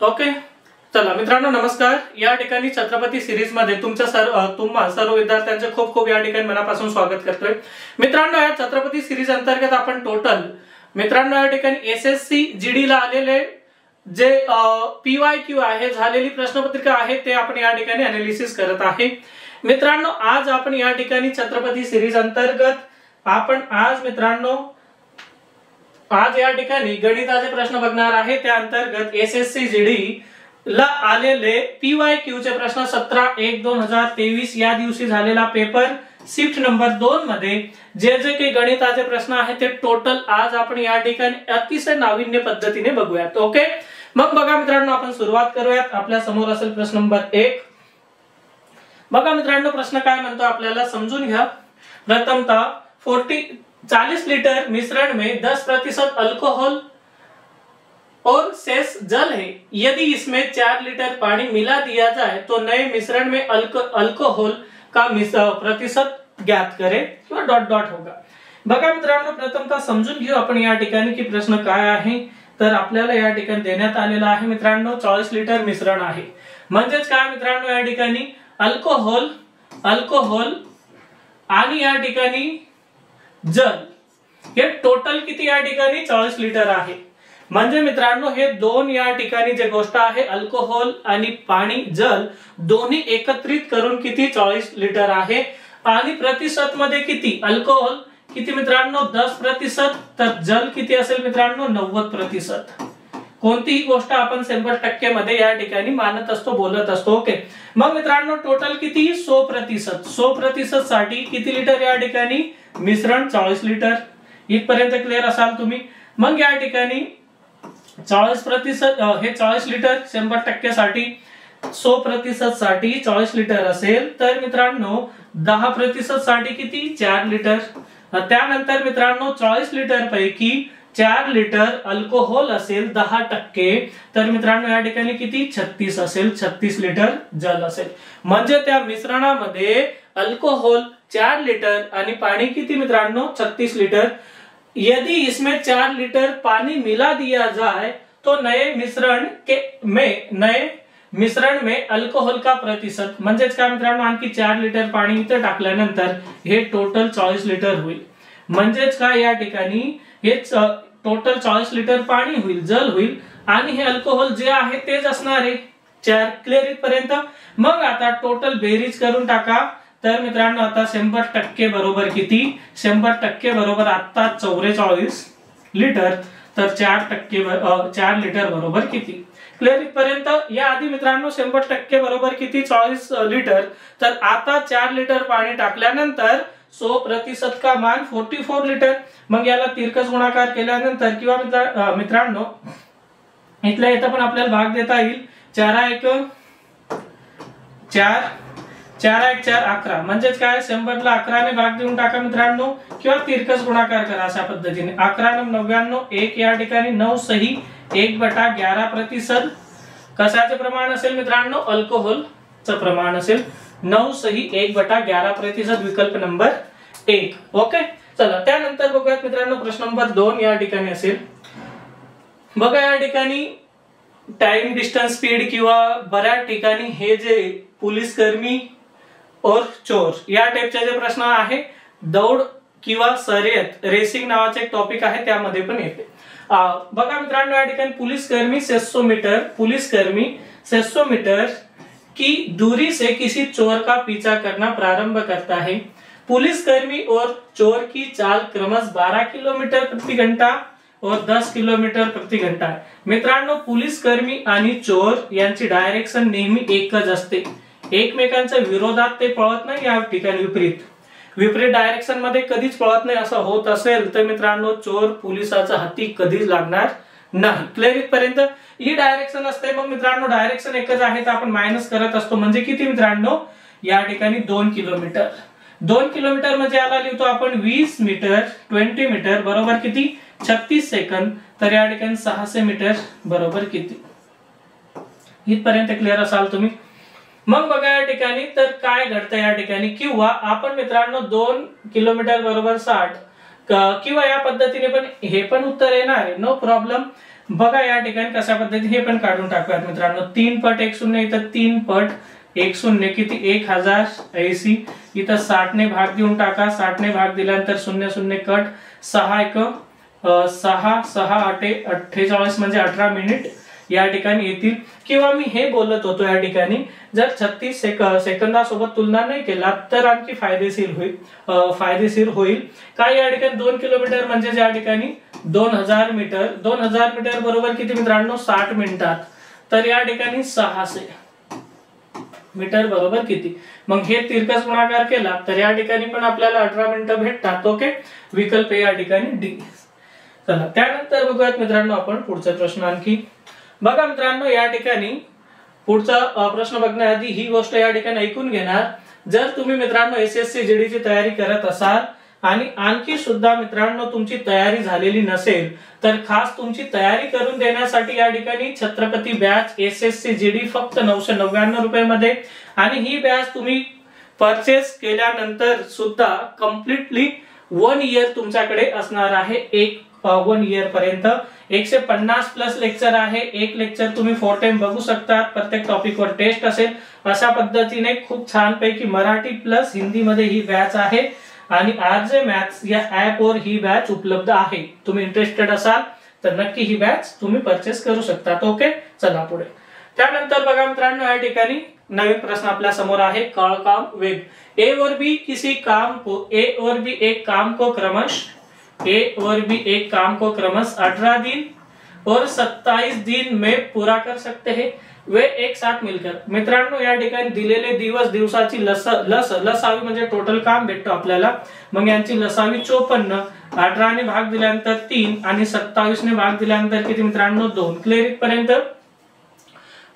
Okay, चला मित्रांनो नमस्कार। या ठिकाणी छत्रपती सिरीज मध्ये तुम्हा सर्व विद्यार्थ्यांचे खूप खूप या ठिकाणी मनापासून स्वागत करतोय। मित्रांनो या छत्रपती सिरीज अंतर्गत आपण टोटल मित्रांनो या ठिकाणी एसएससी जीडी ला आलेले जे पीवायक्यू आहे झालेली प्रश्नपत्रिका आहे ते आपण या ठिकाणी अनालिसिस करत आहे। मित्रांनो आज आपण या ठिकाणी छत्रपती सिरीज अंतर्गत आपण आज या ठिकाणी गणिताचे प्रश्न बघणार आहे। त्या अंतर्गत एसएससी जीडी ला आलेले पीवायक्यू चे प्रश्न 17/1/2023 या दिवशी झालेला पेपर शिफ्ट नंबर 2 मध्ये जे जे काही गणिताचे प्रश्न आहेत ते टोटल आज आपण या ठिकाणी अतिशय नाविन्य पद्धतीने बघूयात। ओके, मग बघा मित्रांनो आपण सुरुवात करूयात। आपल्या समोर असेल प्रश्न नंबर 1। बघा मित्रांनो प्रश्न काय म्हणतो आपल्याला समजून घ्या। प्रथमतः 40 लीटर मिश्रण में 10% अल्कोहल और शेष जल है। यदि इसमें 4 लीटर पानी मिला दिया जाए तो नए मिश्रण में अल्कोहल का प्रतिशत ज्ञात करें किंवा डॉट डॉट होगा। बघा मित्रांनो प्रथमतः समजून घेऊ आपण या ठिकाणी की प्रश्न काय आहे। तर आपल्याला या ठिकाणी देण्यात आलेला आहे मित्रांनो 40 लिटर मिश्रण आहे। म्हणजेच काय मित्रांनो या ठिकाणी अल्कोहोल आणि या ठिकाणी जल हे टोटल किती या ठिकाणी 40 लिटर आहे। म्हणजे मित्रांनो हे दोन या ठिकाणी जे गोष्ट आहे अल्कोहोल आणि पाणी जल दोन्ही एकत्रित करून किती 40 लिटर आहे। आणि प्रतिशत मध्ये किती अल्कोहोल किती मित्रांनो 10%, तर जल किती असेल मित्रांनो 90%। कोणतीही गोष्ट आपण 100% मध्ये या ठिकाणी मानत असतो बोलत असतो। ओके, मग मित्रांनो टोटल किती 100%। 100% साठी किती लिटर या ठिकाणी मिश्रण 40 लिटर। इथपर्यंत क्लिअर असाल तुम्ही। मग या ठिकाणी 40% हे 40 लिटर 100% साठी 100% साठी 40 लिटर असेल तर मित्रांनो 10% साठी किती 4 लिटर। त्यानंतर मित्रांनो 40 लिटर पैकी 4 लिटर अल्कोहोल असेल 10%, तर मित्रांनो या ठिकाणी किती 36 असेल, 36 लिटर जल असेल। म्हणजे त्या मिश्रणामध्ये अल्कोहोल 4 लिटर आणि पाणी किती मित्रांनो 36 लिटर। यदि इसमें 4 लीटर पानी मिला दिया जाए तो नए मिश्रण में अल्कोहोल का प्रतिशत म्हणजेच काय मित्रांनो आणखी 4 लिटर पाणी इथे टाकल्यानंतर हे टोटल 40 लिटर होईल। म्हणजेच काय या ठिकाणी हे टोटल 40 लिटर पाणी होईल, जल होईल आणि हे अल्कोहोल जे आहे तेच असणार आहे 4। क्लिअर इथपर्यंत। मग आता टोटल बेरीज करून टाका। तर मित्रांनो आता 100% बरोबर किती 100% बरोबर आता 44 लिटर, तर 4 लिटर बरोबर किती। क्लिअर इथपर्यंत। या आधी मित्रांनो 100% बरोबर किती 40 लिटर, तर आता 4 लिटर पाणी टाकल्यानंतर 100% का मान 44 लिटर। मग याला तिरकस गुणाकार केल्यानंतर किंवा मित्रांनो इथल्या इथं पण आपल्याला भाग देता येईल। 4 1 4 11 म्हणजेच काय 100 ला 11 ने भाग देऊन टाका मित्रांनो किंवा तिरकस गुणाकार करा अशा पद्धतीने। 11 9 99 1 या ठिकाणी 9 सही 1/11%। कशाचे प्रमाण असेल मित्रांनो अल्कोहोलचं प्रमाण असेल 9 सही 1/11%, विकल्प नंबर 1। ओके, चला त्यानंतर बघूयात मित्रांनो प्रश्न नंबर 2 या ठिकाणी असेल। बघा या ठिकाणी टाइम डिस्टन्स स्पीड किंवा बऱ्याच ठिकाणी हे जे पोलीस कर्मी और चोर या टाइपचे जे प्रश्न आहे दौड किंवा शर्यत रेसिंग नावाचे एक टॉपिक आहे त्यामध्ये पण येते। बघा मित्रांनो या ठिकाणी पुलिसकर्मी 600 मीटर की दूरी से किसी चोर का पीछा करना प्रारंभ करता है। पुलिसकर्मी और चोर की चाल क्रमशः 12 किलोमीटर प्रति घंटा और 10 किलोमीटर प्रति घंटा आहे। मित्रांनो पुलिसकर्मी आणि चोर यांची डायरेक्शन नेहमी एकच असते, एकमेकांच्या विरोधात ते पळत नाही। या ठिकाणी विपरीत डायरेक्शन मध्ये कधीच पळत नाही। असं होत असेल तर मित्रांनो चोर पोलिसाचा हाती कधीच लागणार नाही। क्लिअर इथपर्यंत। ही डायरेक्शन असते। मग मित्रांनो डायरेक्शन एकच आहे तर आपण मायनस करत असतो। म्हणजे किती मित्रांनो या ठिकाणी 2 किलोमीटर। 2 किलोमीटर म्हणजे याला लिहितो आपण 20 मीटर 20 मीटर बरोबर किती 36 सेकंद, तर या ठिकाणी 600 मीटर बरोबर किती। इथपर्यंत क्लिअर असाल तुम्ही। मग बघा या ठिकाणी तर काय घडतं या ठिकाणी, किंवा आपण मित्रांनो 2 किलोमीटर बरोबर 60 किंवा या पद्धतीने पण हे पण उत्तर येणार आहे, नो प्रॉब्लेम। बघा या ठिकाणी कशा पद्धतीने हे पण काढून टाकूयात मित्रांनो. 3 पट 1 इथं 3 पट 1 किती 1080. इथं 60 ने भाग देऊन टाका. 60 ने भाग दिल्यानंतर 0 कट. 6 8 48 म्हणजे 18 मिनिट या ठिकाणी येतील. किंवा मी हे बोलत होतो या ठिकाणी जर 36 सेकंदासोबत तुलना नाही केला तर आणखी फायदेशीर होईल. काय या ठिकाणी 2 किलोमीटर म्हणजे या ठिकाणी 2000 मीटर. 2000 मीटर बरोबर किती मित्रांनो 60 मिनिटात. तर या ठिकाणी 600 मीटर बरोबर किती. मग हे तिरकस गुणाकार केला तर या ठिकाणी पण आपल्याला 18 मिनिटं भेटतात. ओके, विकल्प या ठिकाणी डी. चला त्यानंतर बघूयात मित्रांनो आपण पुढचा प्रश्न आणखी. बघा मित्रांनो या ठिकाणी पुढचा प्रश्न बघण्याआधी ही गोष्ट या ठिकाणी ऐकून घेणार. जर तुम्ही मित्रांनो SSC GD ची तयारी करत असाल आणि आणखी सुद्धा मित्रांनो तुमची तयारी झालेली नसेल तर खास तुमची तयारी करून देण्यासाठी या ठिकाणी छत्रपती बॅच SSC GD फक्त 999 रुपयामध्ये. आणि ही बॅच तुम्ही परचेस केल्यानंतर सुद्धा कम्प्लिटली 1 इयर तुमच्याकडे असणार आहे. 1 इयर पर्यंत 150 प्लस लेक्चर आहे. एक लेक्चर तुम्ही 4 टाइम बघू शकता. प्रत्येक टॉपिक वर टेस्ट असेल. अशा पद्धतीने खूप छान पैकी मराठी प्लस हिंदी मध्ये ही बॅच आहे. आणि RJ मॅथ्स या ऍप वर ही बॅच उपलब्ध आहे. तुम्ही इंटरेस्टेड असाल तर नक्की ही बॅच तुम्ही परचेस करू शकता. ओके, चला पुढे. त्यानंतर बघा मित्रांनो या ठिकाणी नवीन प्रश्न आपल्या समोर आहे. काळ काम वेग. A और B एक काम को क्रमश 18 दिन और 27 दिन में पूरा कर सकते हैं वे एक साथ मिलकर. मित्रांनो या ठिकाणी दिलेले दिवसाची लसावी म्हणजे टोटल काम भेटतो आपल्याला. मग यांची लसावी 54. 18 ने भाग दिल्यानंतर 3 आणि 27 ने भाग दिल्यानंतर किती मित्रांनो 2. क्लियर इथपर्यंत.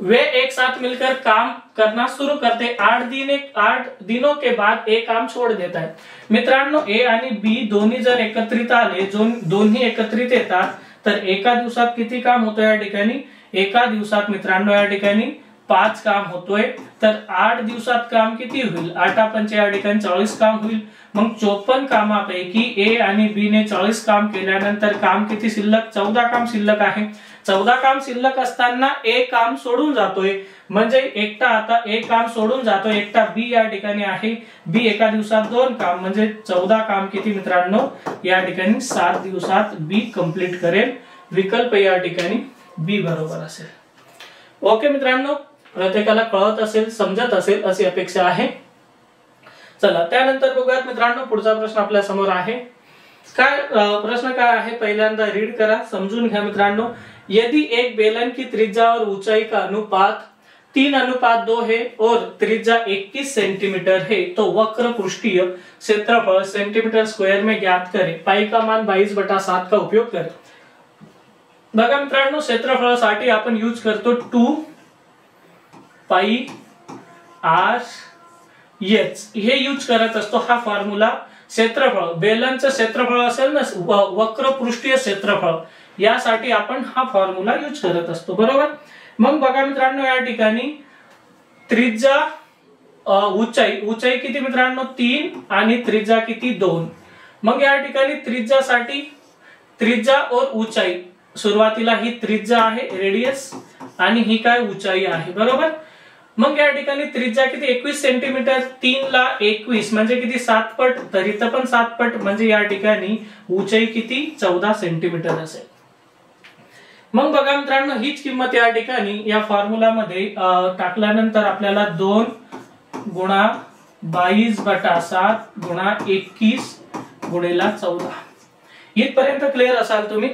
वे एक साथ मिलकर काम करना शुरू करते. 8 दिनों के बाद ए काम छोड़ देता है. मित्रांनो ए आणि बी दोन्ही जर एकत्रित आले, दोन्ही एकत्रित येतात तर एका दिवसात किती काम होतं या ठिकाणी. एका दिवसात मित्रांनो या ठिकाणी 5 काम होतोय. तर 8 दिवसात काम किती होईल. 8 या ठिकाणी 40 काम होईल. मग 54 कामापैकी ए आणि बी ने 40 काम केल्यानंतर काम किती शिल्लक 14 काम शिल्लक आहे. 14 काम शिल्लक असताना ए काम सोडून जातोय म्हणजे एकटा आता ए काम सोडून जातोय. एकटा बी या ठिकाणी आहे. बी एका दिवसात 2 काम म्हणजे 14 काम किती मित्रांनो या ठिकाणी 7 दिवसात बी कंप्लीट करेल. विकल्प या ठिकाणी बी बरोबर असेल. ओके मित्रांनो, प्रत्येकाला कळत असेल समजत असेल अशी अपेक्षा आहे. चला त्यानंतर बघूयात मित्रांनो पुढचा प्रश्न आपल्या समोर आहे. काय प्रश्न काय आहे पहिल्यांदा रीड करा, समजून घ्या मित्रांनो. यदि एक बेलन की त्रिज्या और ऊंचाई का अनुपात 3:2 है और त्रिज्या 21 सेंटीमीटर है तो वक्र पृष्ठीय क्षेत्रफल सेंटीमीटर स्क्वायर में ज्ञात करें. पाई का मान 22/7 का उपयोग करें. बघा मित्रांनो क्षेत्रफळासाठी आपण यूज करतो 2 पाई r h हे यूज करत असतो. हा फॉर्म्युला क्षेत्रफळ बेलनचं क्षेत्रफळ असेल ना वक्र पृष्ठीय क्षेत्रफळ यासाठी आपण हा फॉर्म्युला यूज करत असतो. बरोबर. मग बघा मित्रांनो या ठिकाणी त्रिज्या ऊंचाई किती मित्रांनो 3 आणि त्रिज्या किती 2. मग या ठिकाणी त्रिज्यासाठी त्रिज्या और ऊंचाई सुरुवातीला ही त्रिज्या आहे रेडियस आणि ही काय ऊंचाई आहे. बरोबर. मग या ठिकाणी त्रिज्या किती 21 सेंटीमीटर. 3 ला 21 म्हणजे किती 7 पट. तर इथं पण 7 पट म्हणजे या ठिकाणी ऊंचाई किती 14 सेंटीमीटर असेल. मग बघा मित्रांनो हीच किंमत या ठिकाणी या फॉर्म्युला मध्ये टाकल्यानंतर आपल्याला 2 गुणा 22/7 गुणा 21 गुणिला 14 इथपर्यंत क्लिअर असाल तुम्ही.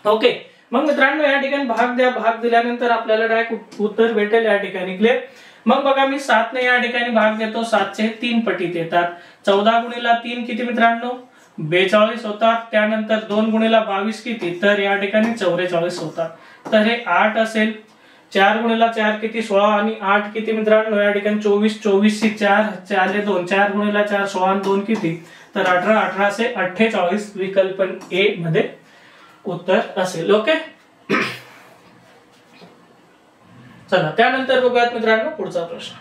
ओके. मग मित्रांनो या ठिकाणी भाग दिल्यानंतर आपल्याला डायरेक्ट उत्तर भेटेल या ठिकाणी. क्लिअर. मग बघा मी 7 ने या ठिकाणी भाग देतो. 7 चे 3 पटीत येतात. 14 गुणिला 3 किती मित्रांनो 42 होतात. त्यानंतर 2 गुणिला 22 किती तर या ठिकाणी 44 होतात. तर हे 8 असेल. 4 गुणिला 4 किती 16 आणि 8 किती मित्रांनो या ठिकाणी 24. 24 ची 4 ले 2 4 गुणिला 4 16 आणि 2 किती तर 18. 18 से 48 विकल्प ए मध्ये उत्तर असेल. ओके. चला त्यानंतर बघूयात मित्रांनो पुढचा प्रश्न.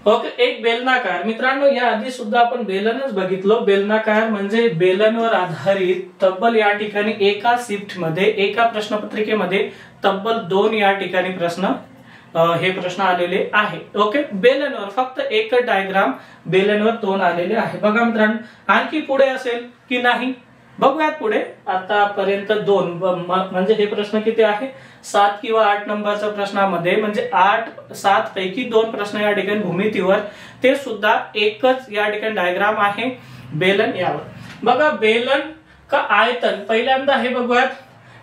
ओके, एक बेलनाकार. मित्रांनो या आधी सुद्धा आपण बेलनच बघितलं. बेलनाकार म्हणजे बेलनवर आधारित तब्बल या ठिकाणी एका शिफ्ट मध्ये एका प्रश्नपत्रिकेमध्ये तब्बल 2 या ठिकाणी प्रश्न हे प्रश्न आलेले आहे. ओके, बेलनवर फक्त एक डायग्राम बेलनवर 2 आलेले आहे. बघा मित्रांनो, आणखी पुढे असेल की नाही बघूयात पुढे. आतापर्यंत 2 म्हणजे हे प्रश्न किती आहे 7 किंवा 8 नंबरचा प्रश्नामध्ये म्हणजे 8-7 पैकी 2 प्रश्न या ठिकाणी भूमितीवर, ते सुद्धा एकच या ठिकाणी डायग्राम आहे बेलन यावर. बघा बेलन का आयतन पहिल्यांदा हे बघूयात.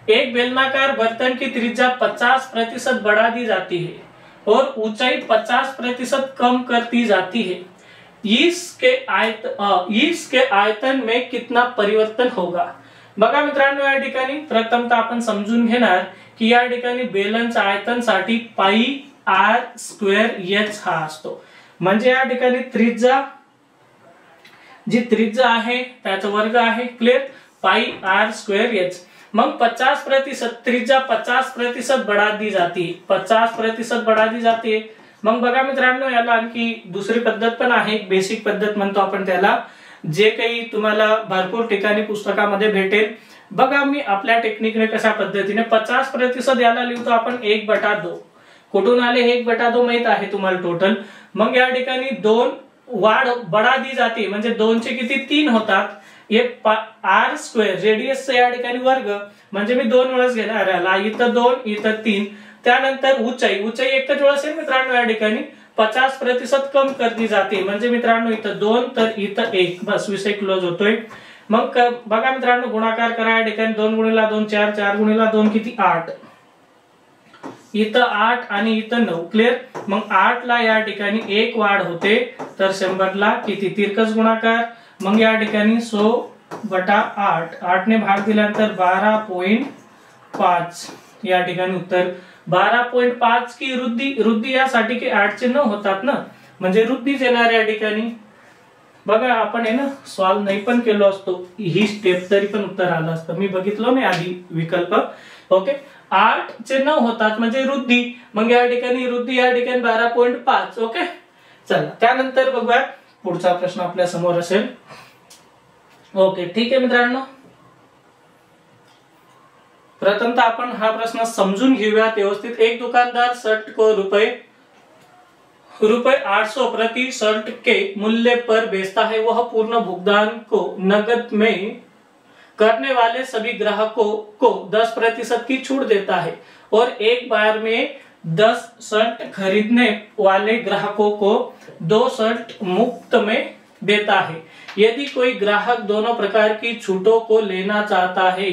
एक बेलनाकार बर्तन की त्रिज्या 50% बढ़ा दी जाती है और ऊंचाई 50% कम कर दी जाती है. इसके आयतन में कितना परिवर्तन होगा. बघा मित्रांनो या ठिकाणी प्रथमतः आपण समजून घेणार की या ठिकाणी बेलनच्या आयतनसाठी पाई आर स्क्वेअर एच हा असतो. म्हणजे या ठिकाणी त्रिज्या जी त्रिज्या आहे त्याचा वर्ग आहे. क्लियर, पाई आर स्क्वेअर एच. मग 50% त्रिज्या 50% बढ़ा दी जाती, 50% बढ़ा दी जाते. मग बघा मित्रांनो याला आणखी दुसरी पद्धत पण आहे, बेसिक पद्धत म्हणतो आपण त्याला, जे काही तुम्हाला भरपूर ठिकाणी पुस्तकामध्ये भेटेल. बघा मी आपल्या टेक्निकने कशा पद्धतीने 50% याला लिहितो आपण 1/2. कुठून आले हे 1/2 माहित आहे तुम्हाला टोटल. मग या ठिकाणी 2 वाढ बढ़ा दी जाते म्हणजे 2 चे किती 3 होतात. आर स्क्वेअर रेडियस या ठिकाणी वर्ग म्हणजे मी 2 वेळेस घेणार याला, इथं 2 इथं 3. त्यानंतर ऊंचाई एकच वेळ असेल मित्रांनो या ठिकाणी 50% कम कर दी जाते म्हणजे मित्रांनो इथं 2 तर इथं 1, बस विषय क्लोज होतोय. मग बघा मित्रांनो गुणाकार करा या ठिकाणी 2 × 2 4, 4 × 2 किती 8, इथं 8 आणि इथं 9. क्लियर, मग 8 ला या ठिकाणी 1 वाढ होते तर 100 ला किती तिरकस गुणाकार. मग या ठिकाणी 100/8, 8 ने भाग दिल्यानंतर 12.5 या ठिकाणी उत्तर 12.5 की रुद्धी यासाठी की 8 चे 9 होतात ना, म्हणजे रुद्धीच येणार या ठिकाणी. बघा आपण आहे ना सॉल्व नाही पण केलो असतो ही स्टेप तरी पण उत्तर आलं असतं. मी बघितलं नाही आधी विकल्प. ओके, 8 चे 9 होतात म्हणजे रुद्धी. मग या ठिकाणी रुद्धी या ठिकाणी 12.5. ओके, चला त्यानंतर बघूया पुढचा प्रश्न आपल्या समोर असेल. ओके ठीक आहे मित्रांनो, प्रथमतः आपण हा प्रश्न समजून घेऊयात व्यवस्थित. एक दुकानदार शर्ट को रुपए 800 प्रति शर्ट के मूल्य पर बेचता है. वह पूर्ण भुगतान को नकद में करने वाले सभी ग्राहकों को 10% की छूट देता है और एक बार में 10 शर्ट खरीदने वाले ग्राहकों को 2 शर्ट मुफ्त में देता है. यदि कोई ग्राहक दोनों प्रकार की छूटों को लेना चाहता है,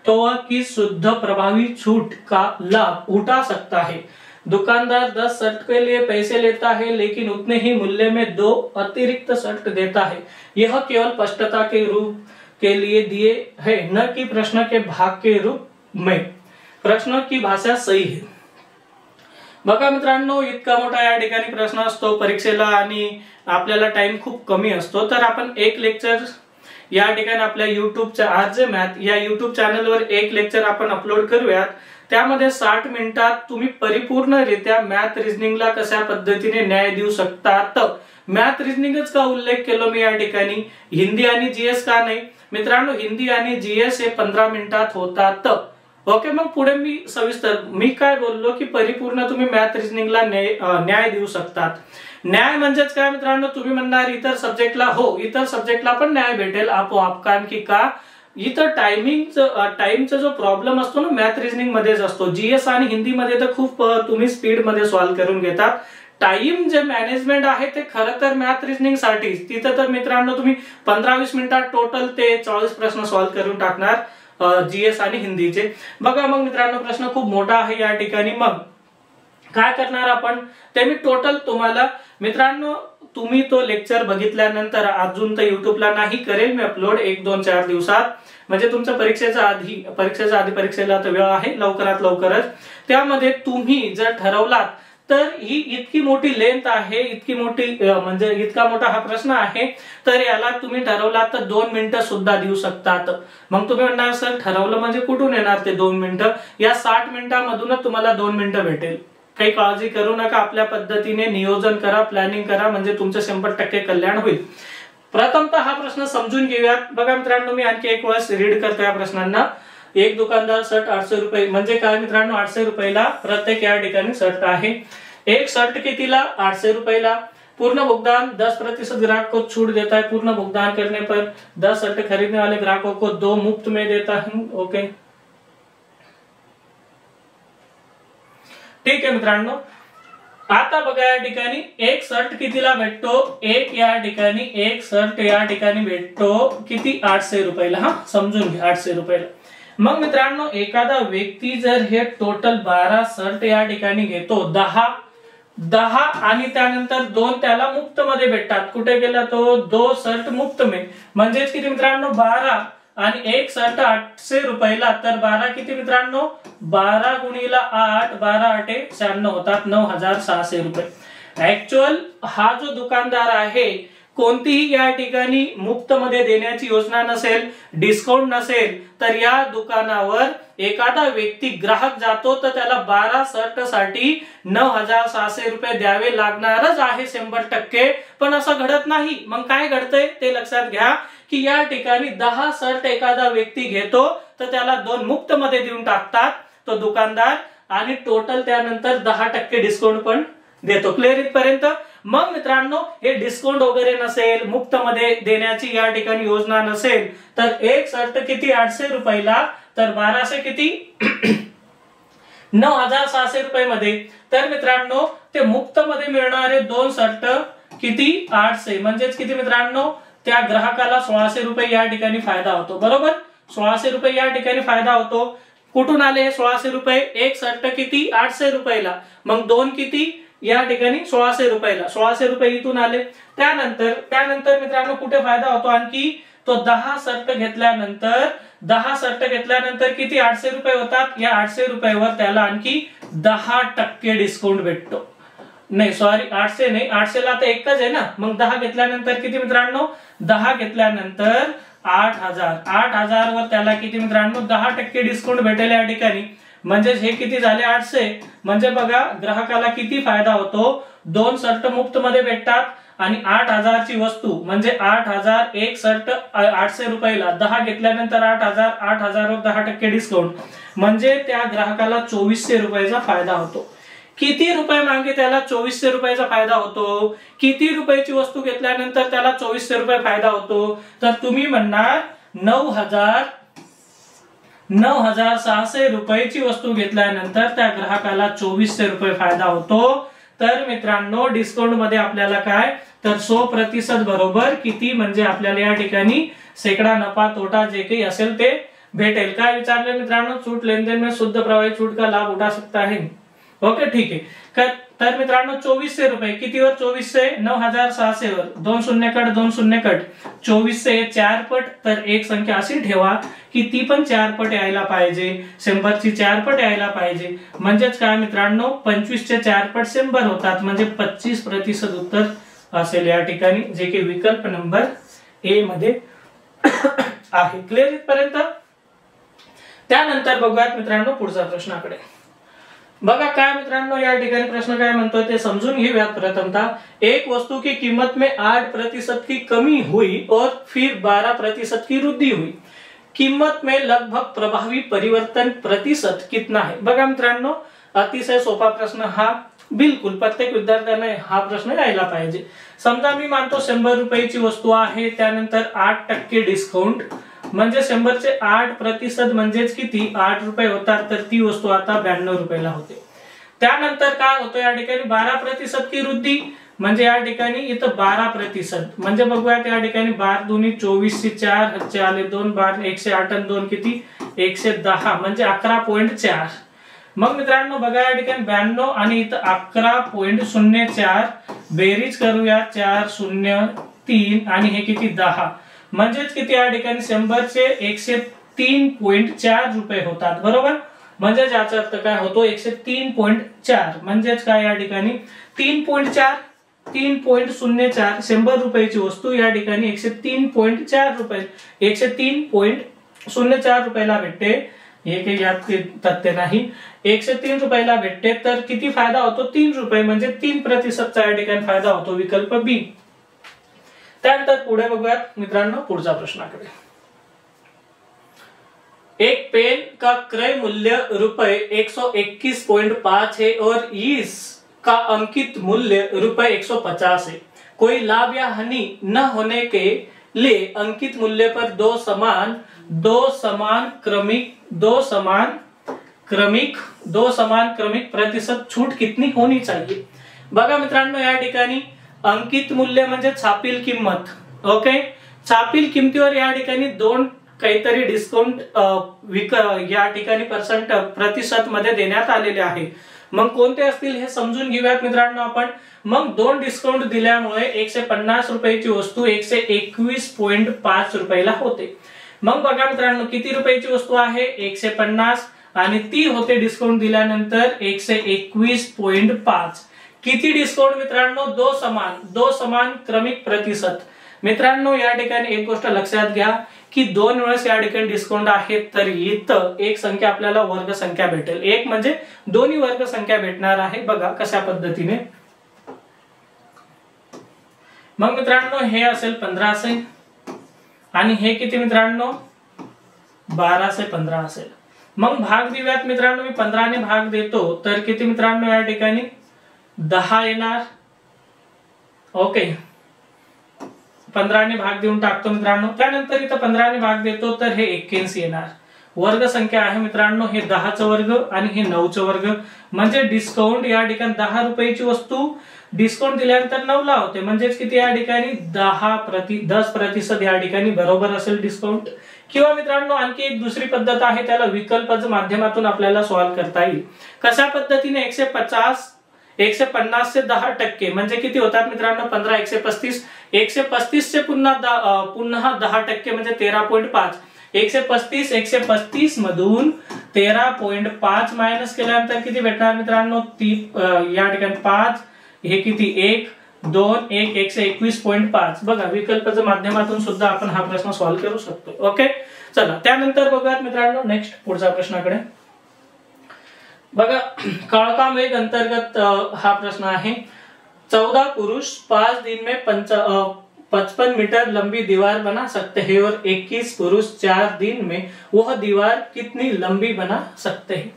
तो वह किस शुद्ध प्रभावी छूट का लाभ उठा सकता है. दुकानदार 10 शर्ट के लिए पैसे लेता है लेकिन उतने ही मूल्य में 2 अतिरिक्त शर्ट देता है. यह केवल स्पष्टता के रूप के लिए दिए है, न कि प्रश्न के भाग के रूप में. प्रश्न की भाषा सही है. बघा मित्रांनो इतका मोठा या ठिकाणी प्रश्न असतो परीक्षेला आणि आपल्याला टाइम खूप कमी असतो, तर आपण एक लेक्चर या ठिकाणी आपल्या युट्यूबच्या आरजे मॅथ या युट्यूब चॅनलवर एक लेक्चर आपण अपलोड करूयात. त्यामध्ये 60 मिनिटात तुम्ही परिपूर्णरित्या मॅथ रिजनिंगला कशा पद्धतीने न्याय देऊ शकतात. मॅथ रिजनिंगच का उल्लेख केला मी या ठिकाणी, हिंदी आणि जीएस का नाही मित्रांनो. हिंदी आणि जीएस हे 15 मिनिटात होतात. ओके, मग पुढे मी सविस्तर मी काय बोललो की परिपूर्ण तुम्ही मॅथ रिजनिंगला न्याय देऊ शकतात. न्याय म्हणजेच काय मित्रांनो, तुम्ही म्हणणार इतर सब्जेक्टला हो, इतर सब्जेक्टला पण न्याय भेटेल आपोआप. कारण की का इथं टाइमचा जो प्रॉब्लेम असतो ना मॅथ रिजनिंग मध्येच असतो. जीएस आणि हिंदी मध्ये तर खूप तुम्ही स्पीड मध्ये सॉल्व्ह करून घेतात. टाइम जे मॅनेजमेंट आहे ते खरं तर मॅथ रिजनिंग साठी तिथं तर मित्रांनो तुम्ही 15-20 मिनिटात टोटल ते 40 प्रश्न सॉल्व्ह करून टाकणार जीएस आणि हिंदीचे. बघा मग मित्रांनो प्रश्न खूप मोठा आहे या ठिकाणी. मग काय करणार आपण ते मी टोटल तुम्हाला मित्रांनो, तुम्ही तो लेक्चर बघितल्यानंतर अजून तर युट्यूबला नाही करेल मी अपलोड 1-2-4 दिवसात, म्हणजे तुमच्या परीक्षेच्या आधी परीक्षेला तर वेळ आहे लवकरात लवकरच. त्यामध्ये तुम्ही जर ठरवलात तर ही इतकी मोठी लेंथ आहे, इतकी मोठी म्हणजे इतका मोठा हा प्रश्न आहे, तर याला तुम्ही ठरवलात तर 2 मिनिटं सुद्धा देऊ शकतात. मग तुम्ही म्हणणार सर ठरवलं म्हणजे कुठून येणार ते 2 मिनिटं. या 60 मिनिटांमधूनच तुम्हाला 2 मिनिटं भेटेल. काही काळजी करू नका, आपल्या पद्धतीने नियोजन करा, प्लॅनिंग करा, म्हणजे तुमचं 100% कल्याण होईल. प्रथमतः हा प्रश्न समजून घेऊयात. बघा मित्रांनो, मी आणखी एक वेळेस रीड करतो या प्रश्नांना. एक दुकानदार शर्ट 800 रुपये, म्हणजे काय मित्रांनो, 800 रुपयाला प्रत्येक या ठिकाणी शर्ट आहे. एक शर्ट कितीला? 800 रुपयाला. पूर्ण भुगतान 10% ग्राहक को छूट देता है. पूर्ण भुगतान करने पर 10 शर्ट खरीदने वाले ग्राहकों को 2 मुफ्त में देता है. ओके, ठीक आहे मित्रांनो. आता बघा या ठिकाणी एक शर्ट कितीला भेटतो? एक शर्ट या ठिकाणी भेटतो किती? 800 रुपयाला. हा, समजून घ्या, 800 रुपयाला. मग मित्रांनो, एखादा व्यक्ती जर हे टोटल 12 शर्ट या ठिकाणी घेतो, 10 आणि त्यानंतर 2 त्याला मुफ्त मध्ये भेटतात. कुठे गेला तो? 2 शर्ट मुफ्त में, म्हणजेच किती मित्रांनो? 12 आणि एक शर्ट 800 रुपयाला. तर 12 किती मित्रांनो? 12 गुणिला 8, 12 8 96 होतात, 9600 रुपये. ऍक्च्युअल हा जो दुकानदार आहे, कोणतीही या ठिकाणी मुफ्त मध्ये देण्याची योजना नसेल, डिस्काउंट नसेल, तर या दुकानावर एखादा व्यक्ती ग्राहक जातो तर त्याला 12 शर्ट साठी 9600 रुपये द्यावे लागणारच आहे 100%. पण असं घडत नाही. मग काय घडतंय ते लक्षात घ्या की या ठिकाणी 10 शर्ट एखादा व्यक्ती घेतो तर त्याला 2 मुफ्त मध्ये देऊन टाकतात तो दुकानदार, आणि टोटल त्यानंतर 10% डिस्काउंट पण देतो. क्लिअर इथपर्यंत? मग मित्रांनो, हे डिस्काउंट वगैरे नसेल, मुफ्त मध्ये देण्याची या ठिकाणी योजना नसेल, तर एक शर्ट किती? 800 रुपयाला. तर 1200 किती? 9600 रुपये मध्ये. तर मित्रांनो, ते मुफ्त मध्ये मिळणारे 2 शर्ट किती? 800, म्हणजेच किती मित्रांनो? त्या ग्राहकाला 1600 रुपये या ठिकाणी फायदा होतो. बरोबर, 1600 रुपये या ठिकाणी फायदा होतो. कुठून आले हे 1600 रुपये? एक शर्ट किती? 800 रुपयाला. मग 2 किती? या ठिकाणी 1600 रुपयाला. 1600 रुपये इथून आले. त्यानंतर मित्रांनो कुठे फायदा होतो आणखी? तो 10 शर्ट घेतल्यानंतर किती? 800 रुपये होतात. या 800 रुपयावर त्याला आणखी 10% डिस्काउंट भेटतो. नाही, सॉरी, 800 नाही, 800 ला तर एकच आहे ना. मग 10 घेतल्यानंतर किती मित्रांनो? 10 घेतल्यानंतर 8000 वर त्याला किती मित्रांनो? 10% डिस्काउंट भेटेल या ठिकाणी. म्हणजे हे किती झाले? 800. म्हणजे बघा ग्राहकाला किती फायदा होतो? 2 शर्ट मुफ्त मध्ये भेटतात आणि 8000 ची वस्तू, म्हणजे 8000. एक शर्ट 800 रुपयाला, 10 घेतल्यानंतर 8000 वर 10% डिस्काउंट, म्हणजे त्या ग्राहकाला 2400 रुपयाचा फायदा होतो. किती रुपये मागे त्याला 2400 रुपयाचा फायदा होतो? किती रुपयाची वस्तू घेतल्यानंतर त्याला 2400 रुपये फायदा होतो? तर तुम्ही म्हणणार 9600 रुपयाची वस्तू घेतल्यानंतर त्या ग्राहकाला 2400 रुपये फायदा होतो. तर मित्रांनो, डिस्काउंट मध्ये आपल्याला काय? तर 100% बरोबर किती? म्हणजे आपल्याला या ठिकाणी शेकडा नफा तोटा जे काही असेल ते भेटेल. काय विचारले मित्रांनो? छूट लेनदेन में शुद्ध प्रभावी छूट का लाभ उठा सकता है. ओके, ठीक आहे. तर मित्रांनो 2400 रुपये कितीवर? 2400, 9600 वर 2 शून्य कट 2 शून्य कट 2400 4 पट. तर एक संख्या अशी ठेवा की ती पण 4 पट यायला पाहिजे, 100 ची 4 पट यायला पाहिजे. म्हणजेच काय मित्रांनो? 25 चे 4 पट 100 होतात, म्हणजे 25% उत्तर असेल या ठिकाणी, जे की विकल्प नंबर ए मध्ये आहे. क्लिअर इथपर्यंत? त्यानंतर बघूयात मित्रांनो पुढचा प्रश्नाकडे. बघा काय मित्रांनो या ठिकाणी प्रश्न काय म्हणतोय ते समजून घेऊयात. प्रथमतः, एक वस्तु की कीमत में 8% की कमी हुई और फिर 12% की वृद्धि हुई, कीमत में लगभग प्रभावी परिवर्तन प्रतिशत कितना है. बघा मित्रांनो, अतिशय सोपा प्रश्न हा. बिलकुल प्रत्येक विद्यार्थ्यांना हा प्रश्न यायला पाहिजे. समजा मी मानतो 100 रुपयाची वस्तू आहे, त्यानंतर 8% डिस्काउंट, म्हणजे 100 चे 8% म्हणजेच किती? 8 रुपये होतात. तर ती वस्तू आता 92 रुपयाला होते. त्यानंतर काय होतं या ठिकाणी? 12% की वृद्धी, म्हणजे या ठिकाणी इथं 12%, म्हणजे बघूयात या ठिकाणी 12 दूनी 24 ची 4 हातचे आले 2, 12 108 आणि 2 किती? 110, म्हणजे 11.4. मग मित्रांनो बघा या ठिकाणी 92 आणि इथं 11.04 बेरीज करूया. 4 0 3 आणि हे किती? 10, म्हणजेच किती या ठिकाणी? 100 चे 103.4 रुपये होतात. बरोबर, म्हणजे याचा अर्थ काय होतो? 103.4, म्हणजेच काय या ठिकाणी? 3.04 100 रुपयाची वस्तू या ठिकाणी 103.4 रुपये 103.04 रुपयाला भेटते. हे काही यात तथ्य नाही. 103 रुपयाला भेटते तर किती फायदा होतो? 3 रुपये, म्हणजे 3% या ठिकाणी फायदा होतो, विकल्प बी. त्यानंतर पुढे बघूयात मित्रांनो पुढचा प्रश्नाकडे. एक पेन का क्रय मूल्य रुपए 121.5 है और इसका अंकित मूल्य रुपए 150 है. कोई लाभ या हानि न होने के लिए अंकित मूल्य पर दो समान क्रमिक प्रतिशत छूट कितनी होनी चाहिए? बघा मित्रांनो, या ठिकाणी अंकित मूल्य म्हणजे छापील किंमत. ओके, छापील किमतीवर या ठिकाणी दोन काहीतरी डिस्काउंट या ठिकाणी प्रतिशत मध्ये देण्यात आलेले आहे. मग कोणते असतील हे समजून घेऊयात मित्रांनो आपण. मग 2 डिस्काउंट दिल्यामुळे 150 रुपयाची वस्तू 121.5 रुपयाला होते. मग बघा मित्रांनो, किती रुपयाची वस्तू आहे? 150, आणि ती होते डिस्काउंट दिल्यानंतर 121.5. किती डिस्काउंट मित्रांनो? दो समान क्रमिक प्रतिशत. मित्रांनो, या ठिकाणी एक गोष्ट लक्षात घ्या की 2 वेळेस या ठिकाणी डिस्काउंट आहे, तर इथं एक संख्या आपल्याला वर्ग संख्या भेटेल. एक म्हणजे दोन्ही वर्ग संख्या भेटणार आहे. बघा कशा पद्धतीने. मग मित्रांनो, हे असेल 1500 आणि हे किती मित्रांनो? 1215 असेल. मग भाग देऊयात मित्रांनो. मी 15 ने भाग देतो तर किती मित्रांनो? या ठिकाणी 10 येणार. ओके, 15 ने भाग देऊन टाकतो मित्रांनो. त्यानंतर इथं 15 ने भाग देतो तर हे 81 येणार. वर्ग संख्या आहे मित्रांनो, हे 10चा वर्ग आणि हे 9चा वर्ग. म्हणजे डिस्काउंट या ठिकाणी 10 रुपयाची वस्तू डिस्काउंट दिल्यानंतर 9 ला होते, म्हणजेच किती या ठिकाणी 10% या ठिकाणी बरोबर असेल डिस्काउंट. किंवा मित्रांनो आणखी एक दुसरी पद्धत आहे, त्याला विकल्पाच्या माध्यमातून आपल्याला सॉल्व्ह करता येईल. कशा पद्धतीने? 150 से 10% म्हणजे किती होतात मित्रांनो? 15, 135. 135 से पुन्हा 10% म्हणजे 13.5. 135 मधून 13.5 मायनस केल्यानंतर किती भेटणार मित्रांनो? या ठिकाणी 5, हे किती? 1, 2, 1, 121.5. बघा, विकल्पाच्या माध्यमातून सुद्धा आपण हा प्रश्न सॉल्व्ह करू शकतो. ओके, चला त्यानंतर बघूयात मित्रांनो नेक्स्ट पुढच्या प्रश्नाकडे. बघा, काळका मेघ अंतर्गत हा प्रश्न आहे. 14 पुरुष 5 दिन में 55 मीटर लंबी दीवार बना सकते हैं और 21 पुरुष 4 दिन में वह दीवार कितनी लंबी बना सकते हैं?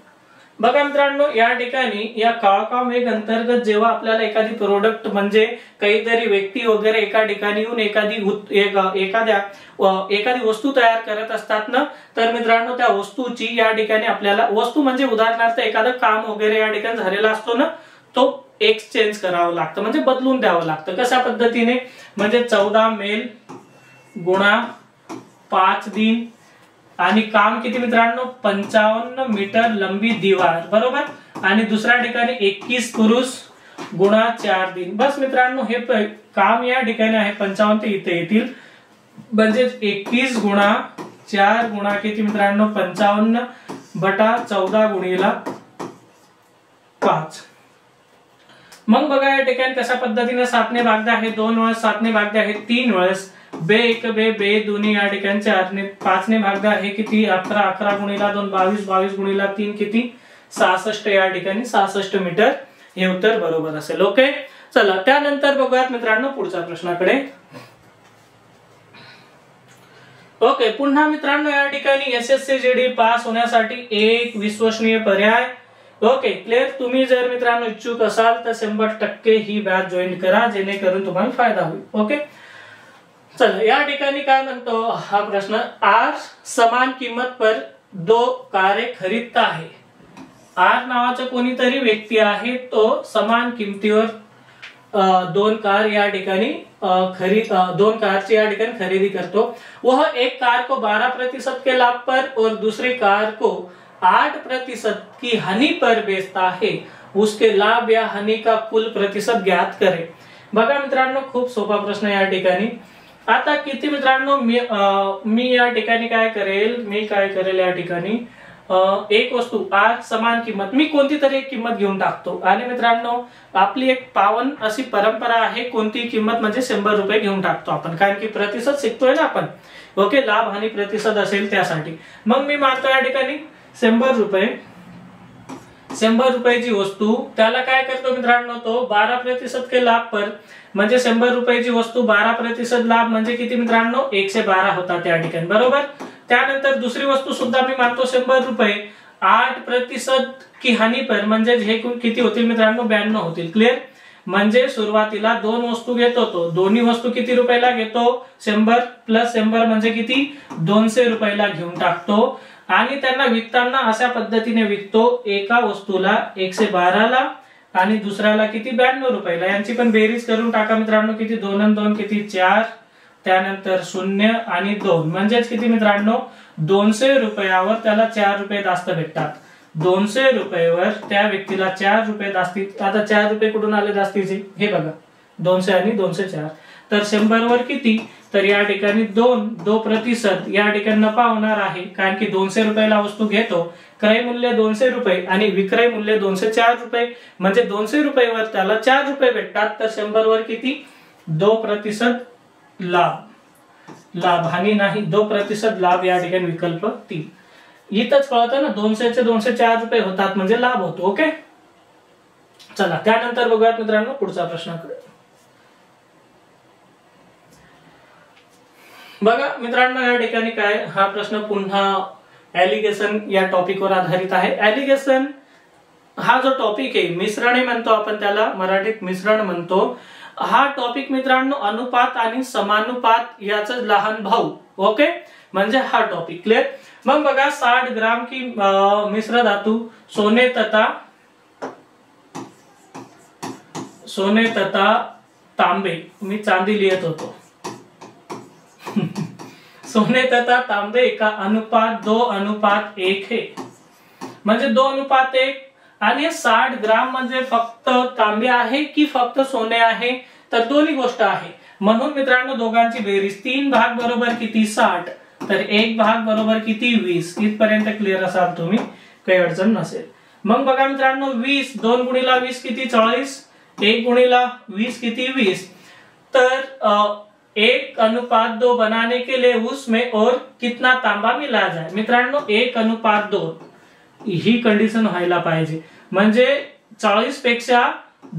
बघा मित्रांनो, या ठिकाणी या काळका मेघ अंतर्गत जेव्हा आपल्याला एखादी प्रोडक्ट म्हणजे काहीतरी व्यक्ती वगैरे एका ठिकाणी येऊन एखादी वस्तू तयार करत असतात ना, तर मित्रांनो त्या वस्तूची या ठिकाणी आपल्याला वस्तू म्हणजे उदाहरणार्थ एखादं काम वगैरे या ठिकाणी झालेला असतो ना, तो एक्सचेंज करावं लागतं, म्हणजे बदलून द्यावं लागतं. कशा पद्धतीने? म्हणजे 14 मेल गुणा 5 दिन आणि काम किती मित्रांनो? 55 मीटर लंबी दीवार, बरोबर. आणि दुसऱ्या ठिकाणी 21 पुरुष गुणा 4 दिन. बस मित्रांनो, हे काम या ठिकाणी आहे 55 ते इथे येतील, म्हणजे 21 गुणा 4 गुणा किती मित्रांनो? 55/14 गुणिला 5. मग बघा या ठिकाणी कशा पद्धतीने 7 ने भागले आहे, 2 वेळेस 7 ने भागले आहे, 3 वेळेस, बे 1 बे दोन्ही या ठिकाणी 4 ने, 5 ने भागले आहे किती? 11 गुणिला 2 22 गुणिला 3 किती? 66 या ठिकाणी 66 मीटर हे उत्तर बरोबर असेल. ओके, चला त्यानंतर बघूयात मित्रांनो पुढच्या प्रश्नाकडे. ओके, पुन्हा मित्रांनो या ठिकाणी एसएससी जीडी पास होण्यासाठी एक विश्वसनीय पर्याय. Okay, clear. तुम्ही जर मित्रांनो इच्छुक असाल तर 100% ही बॅच जॉईन करा, जेणेकरून तुम्हाला फायदा होईल. ओके, चला या ठिकाणी काय म्हणतो हा प्रश्न. आज समान किंमत पर 2 कारें खरीदता है. आर नावाचा कोणीतरी व्यक्ती आहे, तो समान किमतीवर 2 कार या ठिकाणी 2 कारची या ठिकाणी खरेदी करतो. वह एक कार को 12% के लाभ पर और दूसरी कार को 8% की हानि पर बेचता है. उसके लाभ या हानि का कुल प्रतिशत ज्ञात करे. बघा मित्रांनो, खूप सोपा प्रश्न या ठिकाणी. आता किती मित्रांनो मी या ठिकाणी काय करेल या ठिकाणी एक वस्तू आज समान किंमत मी कोणती तरी एक किंमत घेऊन टाकतो. आणि मित्रांनो आपली एक पावन अशी परंपरा आहे, कोणती किंमत म्हणजे 100 रुपये घेऊन टाकतो आपण, कारण की प्रतिशत शिकतोय ना आपण. ओके, लाभ हानी प्रतिशत असेल त्यासाठी. मग मी मानतो या ठिकाणी 100 रुपये, 100 रुपयाची वस्तू, त्याला काय करतो मित्रांनो तो 12% के लाभ पर, म्हणजे 100 रुपयाची वस्तू 12% लाभ म्हणजे किती मित्रांनो 112 होता त्या ठिकाणी, बरोबर। त्यानंतर दुसरी वस्तू सुद्धा मी मानतो 100 रुपये, 8% की हानी पर, म्हणजे हे किती होतील मित्रांनो 92 होतील, क्लिअर। म्हणजे सुरुवातीला दोन वस्तू घेतो तो, दोन्ही वस्तू किती रुपयाला घेतो 100 प्लस 100 म्हणजे किती 200 रुपयाला घेऊन टाकतो, आणि त्यांना विकताना अशा पद्धतीने विकतो, एका वस्तूला 112 ला आणि दुसऱ्याला किती 92 रुपयाला। यांची पण बेरीज करून टाका मित्रांनो, किती 2 आणि 2 किती 4, त्यानंतर 0 आणि 2 म्हणजेच किती मित्रांनो 200 रुपयावर त्याला 4 रुपये जास्त भेटतात। 200 रुपयावर त्या व्यक्तीला 4 रुपये जास्ती, आता 4 रुपये कुठून आले जास्तीचे हे बघा, 200 आणि 204, तर 100 वर किती, तर या ठिकाणी 2% या ठिकाणी नफा होणार आहे, कारण की 200 रुपयाला वस्तू घेतो, क्रय मूल्य 200 रुपये आणि विक्रय मूल्य 204 रुपये, म्हणजे 200 रुपयावर त्याला 4 रुपये भेटतात, तर 100 वर किती 2% लाभ हानी नाही, 2% लाभ या ठिकाणी विकल्प 3। इथंच कळतं ना 200 चे 204 रुपये होतात म्हणजे लाभ होतो, ओके। चला त्यानंतर बघूयात मित्रांनो पुढचा प्रश्नाकडे। बघा मित्रांनो या ठिकाणी काय, हा प्रश्न पुन्हा एलिगेशन या टॉपिकवर आधारित आहे। एलिगेशन हा जो टॉपिक आहे, मिश्रणे म्हणतो आपण त्याला, मराठीत मिश्रण म्हणतो। हा टॉपिक मित्रांनो अनुपात आणि समानुपात याचा लहान भाऊ, ओके, म्हणजे हा टॉपिक क्लिअर। मग बघा 60 ग्राम की मिश्र धातु सोने तथा तांबे, मी चांदी लिहित होतो सोने तथा तांबे का अनुपात 2:1 है, म्हणजे 2:1, आणि 60 ग्राम म्हणजे फक्त तांबे आहे की फक्त सोने आहे, तर दोन्ही गोष्ट आहे, म्हणून मित्रांनो दोघांची बेरीज 3 भाग बरोबर किती 60, तर 1 भाग बरोबर किती 20। इथपर्यंत क्लिअर असाल तुम्ही, काही अडचण नसेल। मग बघा मित्रांनो 20, 2 गुणिला 20 किती 40, 1 गुणिला 20 किती 20, तर 1:2 बनाने के लिए उसमें और कितना तांबा मिला जाए, मित्रांनो 1:2 ही कंडिशन व्हायला पाहिजे, म्हणजे 40 पेक्षा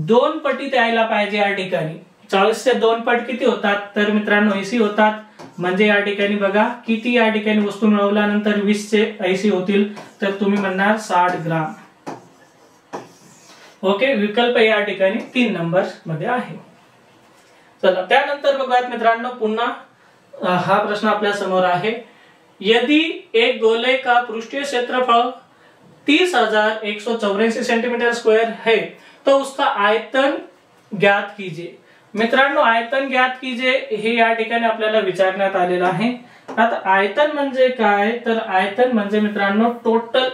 2 पटीत यायला पाहिजे या ठिकाणी। 40 से 2 पट किती होतात, तर मित्रांनो 80 होतात, म्हणजे या ठिकाणी बघा किती या ठिकाणी वस्तू मिळवल्यानंतर 20 से 80 होतील, तर तुम्ही म्हणणार 60 ग्राम, ओके। विकल्प या ठिकाणी 3 नंबर मध्ये आहे। चला त्यानंतर बघूयात मित्रांनो पुन्हा हा प्रश्न आपल्या समोर आहे। यदि एक गोले का पृष्ठीय क्षेत्रफळ 30,184 सेंटीमीटर स्क्वायर है तो उसका आयतन ज्ञात कीजिए। मित्रांनो आयतन ज्ञात कीजिए हे या ठिकाणी आपल्याला विचारण्यात आलेलं आहे। आता आयतन म्हणजे काय, तर आयतन म्हणजे मित्रांनो टोटल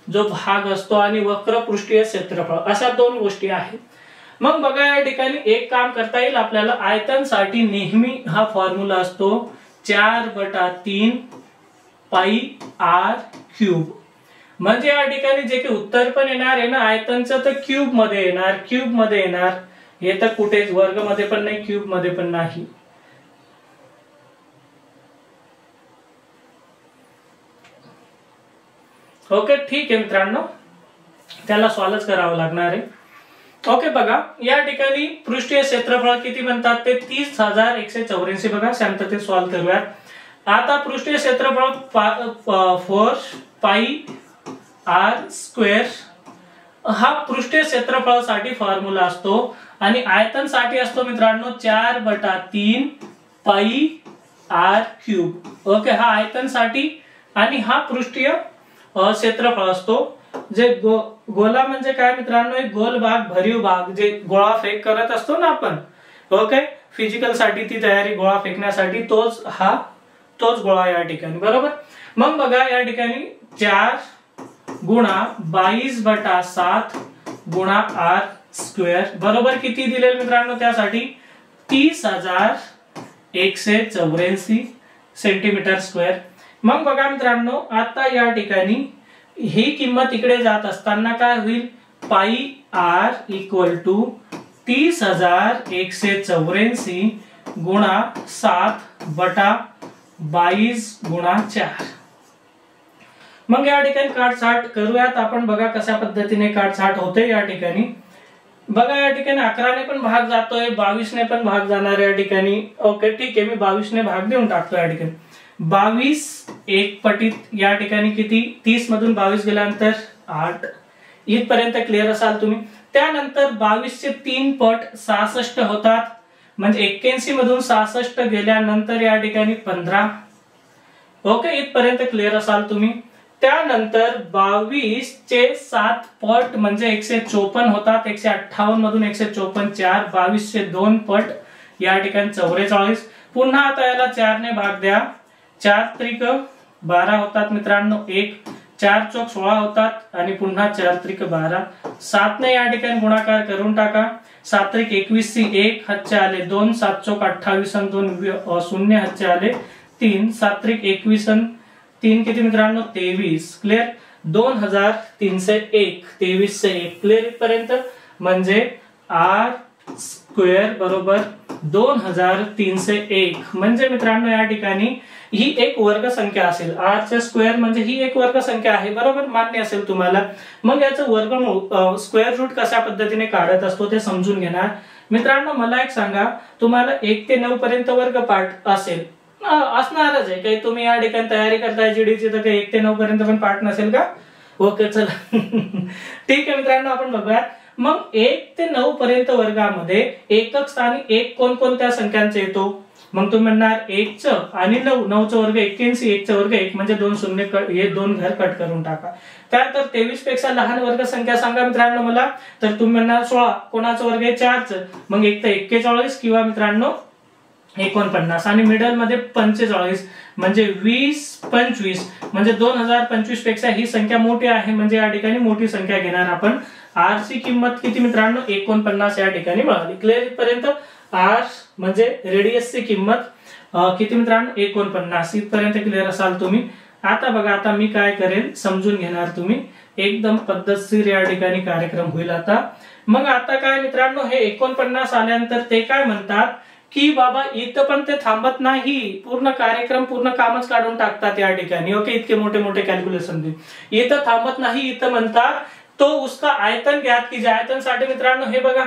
जो भाग असतो आणि वक्र पृष्ठीय क्षेत्रफळ, अशा दोन गोष्टी आहेत। मग बघा या ठिकाणी एक काम करता येईल आपल्याला, आयतनसाठी नेहमी हा फॉर्म्युला असतो 4/3 पाई r क्यूब, म्हणजे या ठिकाणी जे काही उत्तर पण येणार आहे ना आयतनचं, तर क्यूब मध्ये येणार, हे तर कुठेच वर्ग मध्ये पण नाही, क्यूब मध्ये पण नाही। ओके ठीक आहे मित्रांनो, त्याला सॉल्वच करावं लागणार आहे, ओके। बघा या ठिकाणी पृष्ठीय क्षेत्रफळ किती म्हणतात ते 30,184, बघा शांततेत सॉल्व करूयात। आता पृष्ठीय क्षेत्रफळ 4 पाई r स्क्वेअर हा पृष्ठीय क्षेत्रफळासाठी फॉर्म्युला असतो, आणि आयतन साठी असतो मित्रांनो 4/3 पाई r क्यूब, ओके। हा आयतन साठी आणि हा पृष्ठीय क्षेत्रफळ असतो। जे गोला म्हणजे काय मित्रांनो, एक गोल भाग, भरीव भाग, जे गोळा फेक करत असतो ना आपण, ओके, फिजिकल साठी ती तयारी गोळा फेकण्यासाठी, तोच गोळा या ठिकाणी, बरोबर। मग बघा या ठिकाणी 4 गुणा 22/7 गुणा r स्क्वेअर बरोबर किती दिले मित्रांनो, त्यासाठी 30,184 सेंटीमीटर स्क्वेअर। मग बघा मित्रांनो आता या ठिकाणी ही किंमत इकडे जात असताना काय होईल, पाई r इक्वल टू 30,184 गुणा 7/22 गुणा 4, मग या ठिकाणी काटछाट करूयात आपण, बघा कशा पद्धतीने काटछाट होते या ठिकाणी। बघा या ठिकाणी 11 ने पण भाग जातोय, 22 ने पण भाग जाणार या ठिकाणी। ओके ठीक आहे, मी 22 ने भाग देऊन टाकतो या ठिकाणी। 22 एक पटीत या ठिकाणी किती, 30 मधून 22 गेल्यानंतर 8, इथपर्यंत क्लिअर असाल तुम्ही। त्यानंतर 22 चे 3 पट 66 होतात, म्हणजे 81 मधून 66 गेल्यानंतर या ठिकाणी 15। ओके इथपर्यंत क्लिअर असाल तुम्ही। त्यानंतर 22 चे 7 पट म्हणजे 154 होतात, 158 मधून 154 4, 22 चे 2 पट या ठिकाणी 44। पुन्हा आता याला 4 ने भाग द्या, 4 त्रिक 12 होतात मित्रांनो, 1 4 चौक 16 होतात आणि पुन्हा 4 त्रिक 12। 7 ने या ठिकाणी गुणाकार करून टाका, 7 त्रिक 21 सी 1 हातचे आले 2, 7 चौक 28 आणि 2 शून्य हातचे आले 3, 7 त्रिक 21 आणि 3 किती मित्रांनो 23। क्लिअर, 2301, 23 से 1 क्लिअर इथपर्यंत। म्हणजे आर स्क्वेअर बरोबर 2301, म्हणजे मित्रांनो या ठिकाणी ही एक वर्ग संख्या असेल। आर चा स्क्वेअर म्हणजे ही एक वर्ग संख्या आहे, बरोबर मान्य असेल तुम्हाला। मग याचं वर्गमूळ स्क्वेअर रूट कशा पद्धतीने काढत असतो ते समजून घेणार मित्रांनो। मला एक सांगा, तुम्हाला 1 ते 9 पर्यंत वर्गपाठ असेल, असणारच आहे, काही तुम्ही या ठिकाणी तयारी करताय जीडीची तर काही 1 ते 9 पर्यंत पण पाठ नसेल का? ओके चला ठीक आहे मित्रांनो, आपण बघूया। मग 1 ते 9 पर्यंत वर्गामध्ये एकक स्थानी 1 कोणकोणत्या संख्यांचा येतो? मग तुम्ही म्हणणार 1 च आणि 9, 9 चा वर्ग 81, 1 चा वर्ग 1 म्हणजे 2 शून्य, हे 2 घर कट करून टाका। त्यानंतर 23 पेक्षा लहान वर्ग संख्या सांगा मित्रांनो मला, तर तुम्ही म्हणणार 16, कोणाचा वर्ग आहे 4 च, मग एक तर 41 किंवा मित्रांनो 49 आणि मिडल मध्ये 45 म्हणजे 20 25 म्हणजे 2025 पेक्षा ही संख्या मोठी आहे, म्हणजे या ठिकाणी मोठी संख्या घेणार आपण। आर ची किंमत किती मित्रांनो 49 या ठिकाणी मिळाली। क्लिअर इथपर्यंत? आर म्हणजे रेडियस ची किंमत किती मित्रांनो 49, इथपर्यंत क्लिअर असाल तुम्ही। आता बघा, आता मी काय करेन समजून घेणार तुम्ही, एकदम पद्धतशीर या ठिकाणी कार्यक्रम होईल आता। मग आता काय मित्रांनो, हे 49 आल्यानंतर ते काय म्हणतात की बाबा इथं पण ते थांबत नाही, पूर्ण कार्यक्रम पूर्ण कामच काढून टाकतात या ठिकाणी। ओके, इतके मोठे मोठे कॅल्क्युलेशन दे इथं थांबत नाही, इथं म्हणतात तो उसका आयतन ज्ञात कीजिए। आयतन साठी मित्रांनो हे बघा,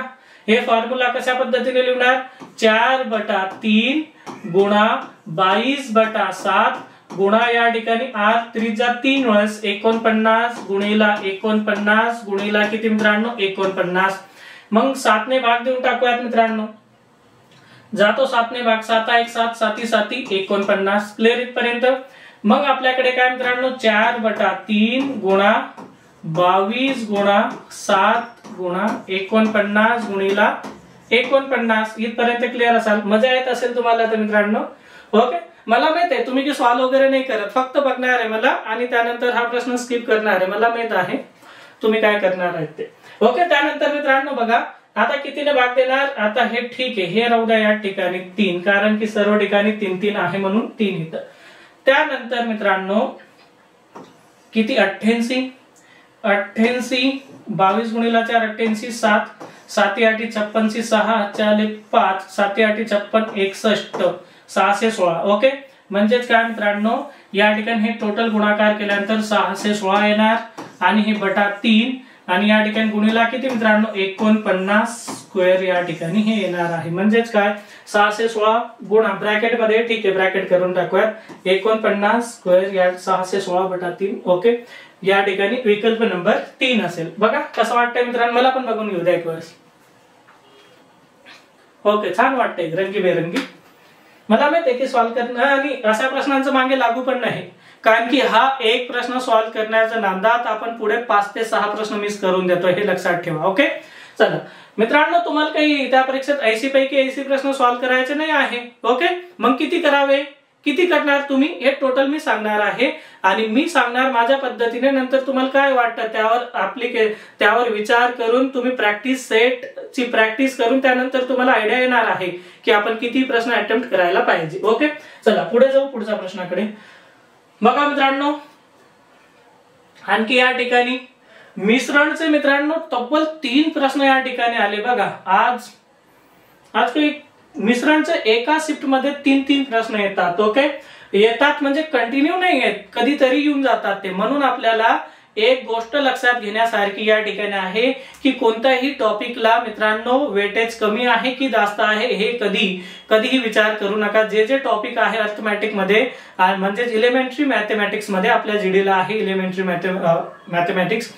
हे फॉर्म्युला कशा पद्धतीने लिहिणार, 4/3 गुणा 22/7 गुणा या ठिकाणी आर त्रिज्या 3 वेळेस 49 गुणिला 49 गुणिला किती मित्रांनो 49। मग 7 ने भाग देऊन टाकूयात मित्रांनो, जातो 7 ने भाग, 7 1 7 7 7 49 क्लिअर इथपर्यंत। मग आपल्याकडे काय मित्रांनो 4/3 गुणा 22 गुणा 7 गुणा 49 गुणिला 49 इथपर्यंत क्लिअर असाल, मजा येत असेल तुम्हाला तर मित्रांनो। ओके, मला माहित आहे तुम्ही की सॉल्व वगैरे नाही करत, फक्त बघणार आहे मला आणि त्यानंतर हा प्रश्न स्किप करणार आहे, मला माहित आहे तुम्ही काय करणार आहेत ते। ओके, त्यानंतर मित्रांनो बघा आता कितीने भाग देणार, आता हे ठीक आहे, हे राहू द्या या ठिकाणी 3, कारण की सर्व ठिकाणी 3 3 आहे म्हणून 3 इथं। त्यानंतर मित्रांनो किती 88 22 गुणिला 4 88 7 7 8 56 6 4 5 7 8 56 61 616। ओके, म्हणजेच काय मित्रांनो या ठिकाणी हे टोटल गुणाकार केल्यानंतर 616 येणार आणि हे बटा 3 आणि या ठिकाणी गुणिला किती मित्रांनो 49 स्क्वेअर या ठिकाणी हे येणार आहे। म्हणजेच काय 616 गुणा ब्रॅकेट मध्ये, ठीक आहे ब्रॅकेट करून टाकूयात, 49 स्क्वेअर या 616/3। ओके, या ठिकाणी विकल्प नंबर 3 असेल। बघा कसं वाटतंय मित्रांनो, मला पण बघून घेऊ द्या एक वेळेस। ओके, छान वाटतंय रंगीबेरंगी, मला माहिती आहे की सॉल्व करणं आणि अशा प्रश्नांचं मागे लागू पण नाही, कारण की हा एक प्रश्न सॉल्व करण्याच्या नादात आपण पुढे 5 ते 6 प्रश्न मिस करून देतो, हे लक्षात ठेवा। ओके चला मित्रांनो, तुम्हाला काही त्या परीक्षेत 80 पैकी 80 प्रश्न सॉल्व करायचे नाही आहे। ओके, मग किती करावे, किती करणार तुम्ही हे टोटल मी सांगणार आहे आणि मी सांगणार माझ्या पद्धतीने, नंतर तुम्हाला काय वाटतं त्यावर विचार करून तुम्ही प्रॅक्टिस सेट ची प्रॅक्टिस करून त्यानंतर तुम्हाला आयडिया येणार आहे की आपण किती प्रश्न अटेम्प्ट करायला पाहिजे। ओके चला पुढे जाऊ पुढच्या प्रश्नाकडे। बघा मित्रांनो, आणखी या ठिकाणी मिश्रणचे मित्रांनो तब्बल 3 प्रश्न या ठिकाणी आले। बघा आज काही मिश्रणचे एका शिफ्ट मध्ये 3 प्रश्न येतात। ओके, येतात म्हणजे कंटिन्यू नाही आहेत, कधीतरी येऊन जातात ते. म्हणून आपल्याला एक गोष्ट लक्षात घेण्यासारखी या ठिकाणी आहे की कोणत्याही टॉपिकला मित्रांनो वेटेज कमी आहे की जास्त आहे हे कधीही विचार करू नका. जे जे टॉपिक आहे अर्थमॅटिक मध्ये म्हणजे इलेमेंटरी मॅथमॅटिक्स मध्ये आपल्या जीडीला आहे इलेमेंटरी मॅथमॅटिक्स,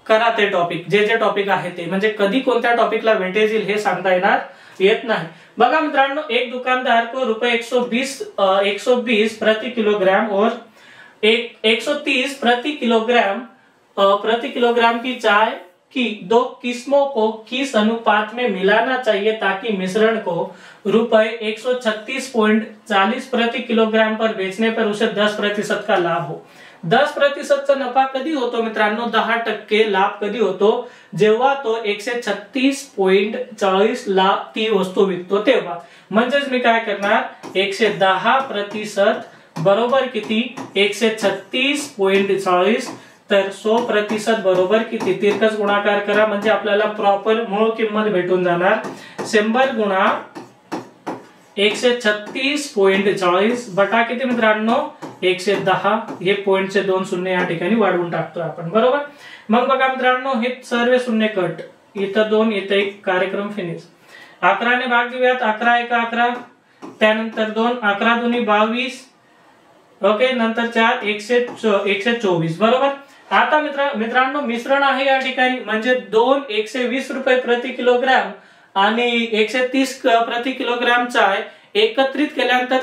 करा ते टॉपिक. जे जे टॉपिक आहे ते म्हणजे कधी कोणत्या टॉपिकला वेटेज येईल हे सांगता येत नाही. बघा मित्रांनो, एक दुकानदार को रुपए 120 प्रति किलोग्राम और 130 प्रति किलोग्राम की चाय की 2 किस्मों को किस अनुपात में मिलाना चाहिए ताकि मिश्रण को रुपए 136.40 प्रति किलोग्राम पर बेचने पर उसे 10% का लाभ हो. 10% नफा कधी होतो मित्रांनो, 10% लाभ कधी होतो, जेव्हा तो 136.40 ला ती वस्तू विकतो तेव्हा. म्हणजेच मी काय करणार, 110% बरोबर किती, 136.40, तर 100% बरोबर किती, तिरकस गुणाकार करा म्हणजे आपल्याला प्रॉपर मूळ किंमत भेटून जाणार. 100 गुणा 136.40 बटा किती मित्रांनो, 110. हे पॉइंटचे 2 शून्य या ठिकाणी वाढवून टाकतो आपण, बरोबर. मग बघा मित्रांनो, हे सर्व शून्य कट, इथं 2 इथं 1, कार्यक्रम फिनिश. 11 ने भाग देऊयात, 11 1 11, त्यानंतर 2, 11 2 22, ओके, नंतर 4 124, बरोबर. आता मित्रांनो मिश्रण आहे या ठिकाणी म्हणजे 2 120 रुपये प्रति किलोग्राम आणि 130 प्रति किलोग्राम चाय एकत्रित केल्यानंतर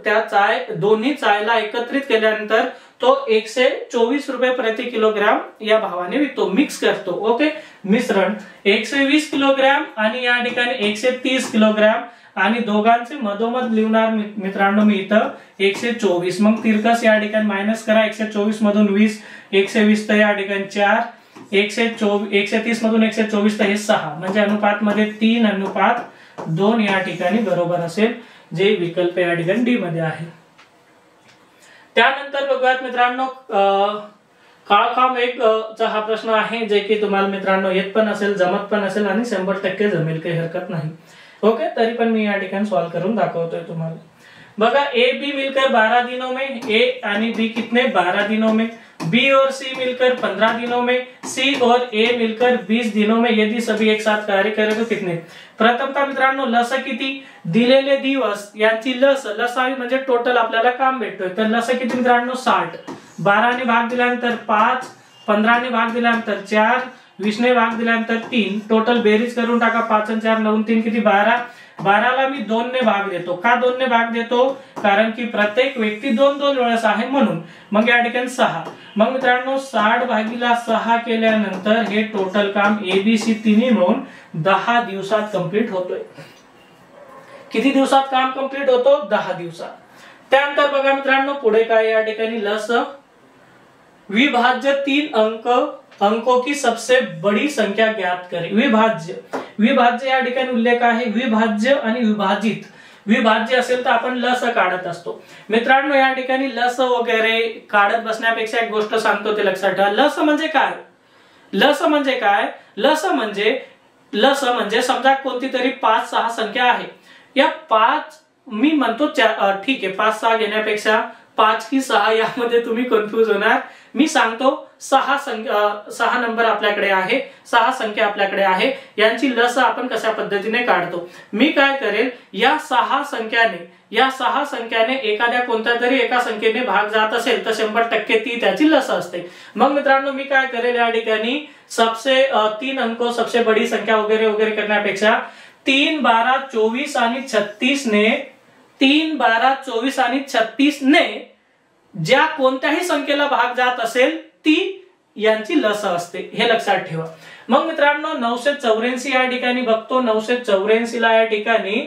त्या चाय दोन्ही चायला एकत्रित केल्यानंतर तो 124 रुपये प्रति किलोग्राम या भावाने विकतो, मिक्स करतो. ओके, मिश्रण 120 किलोग्राम आणि या ठिकाणी 130 किलोग्राम आणि दोघांचे मधोमध लिहणार मित्रांनो मी इथं 124. मग तिरकस या ठिकाणी मायनस करा, 124 मधून 20, 120 तर या ठिकाणी 4, 130 मधून 124 तर हे 6, म्हणजे अनुपात मध्ये 3:2 या ठिकाणी बरोबर असेल, जे विकल्प या ठिकाणी डी मध्ये आहे. त्यानंतर बघूयात मित्रांनो, काळखांब एक चा हा प्रश्न आहे जे की तुम्हाला मित्रांनो येत पण असेल, जमत पण असेल आणि 100% जमेल, काही हरकत नाही. ओके, तरी पण मी या ठिकाणी सॉल्व करून दाखवतोय तुम्हाला. बघा, ए बी मिलकर 12 दिनों में, ए आणि बी कितने 12 दिनों में, बी और सी मिलकर 15 दिनों में, सी और ए मिलकर 20 दिनों में, यदि सभी एक साथ कार्य करें तो कितने. प्रथमतः मित्रांनो लस किती, दिलेले दिवस यांची लसावी म्हणजे टोटल आपल्याला काम भेटतोय, तर लस किती मित्रांनो 60. 12 ने भाग दिल्यानंतर 5, 15 ने भाग दिल्यानंतर 4, 20 ने भाग दिल्यानंतर 3, टोटल बेरीज करून टाका, 5 आणि 4 9 3 किती 12. 12ला मी 2 ने भाग देतो. का 2 ने भाग देतो, कारण की प्रत्येक व्यक्ती 2-2 वेळेस आहे म्हणून. मग या ठिकाणी 6. मग मित्रांनो 60 भागीला 6 केल्यानंतर हे टोटल काम एबीसी तिन्ही मिळून 10 दिवसात कंप्लीट होतोय. किती दिवसात काम कंप्लीट होतो, 10 दिवसात. त्यानंतर बघा मित्रांनो पुढे काय या ठिकाणी लस विभाज्य 3 अंकों की सबसे बड़ी संख्या ज्ञात करें. विभाज्य या ठिकाणी उल्लेख आहे, विभाज्य आणि विभाजित. विभाज्य असेल तर आपण लस काढत असतो मित्रांनो. या ठिकाणी लस वगैरे काढत बसण्यापेक्षा एक गोष्ट सांगतो ते लक्षात ठेवा. लस म्हणजे काय, लस म्हणजे काय, लस म्हणजे समजा कोणती तरी 5-6 संख्या आहे. या 5 मी म्हणतो ठीक आहे, 5-6 घेण्यापेक्षा 5 की 6 यामध्ये तुम्ही कन्फ्यूज होणार. मी सांगतो 6 नंबर आपल्याकडे आहे, 6 संख्या आपल्याकडे आहे, यांची लस आपण कशा पद्धतीने काढतो. मी काय करेल, या 6 संख्याने एखाद्या कोणत्या तरी एका संख्येने भाग जात असेल तर 100% ती त्याची लस असते. मग मित्रांनो मी काय करेल, या ठिकाणी 3 अंकों सबसे बड़ी संख्या वगैरे वगैरे करण्यापेक्षा 3, 12, 24 आणि 36 ने ज्या कोणत्याही संख्येला भाग जात असेल ती यांची लस असते, हे लक्षात ठेवा. मग मित्रांनो 984 या ठिकाणी बघतो. 984 ला या ठिकाणी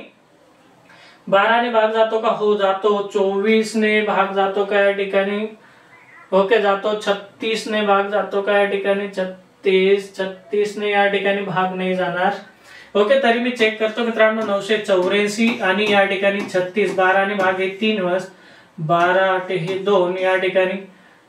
12 ने भाग जातो का, हो जातो. 24 ने भाग जातो का या ठिकाणी, ओके जातो. 36 ने भाग जातो का या ठिकाणी, 36 ने या ठिकाणी भाग नाही जाणार. ओके, तरी मी चेक करतो मित्रांनो. 984 आणि या ठिकाणी 36, 12 ने भाग हे 3 वेळेस, 12 8 हे 2 या ठिकाणी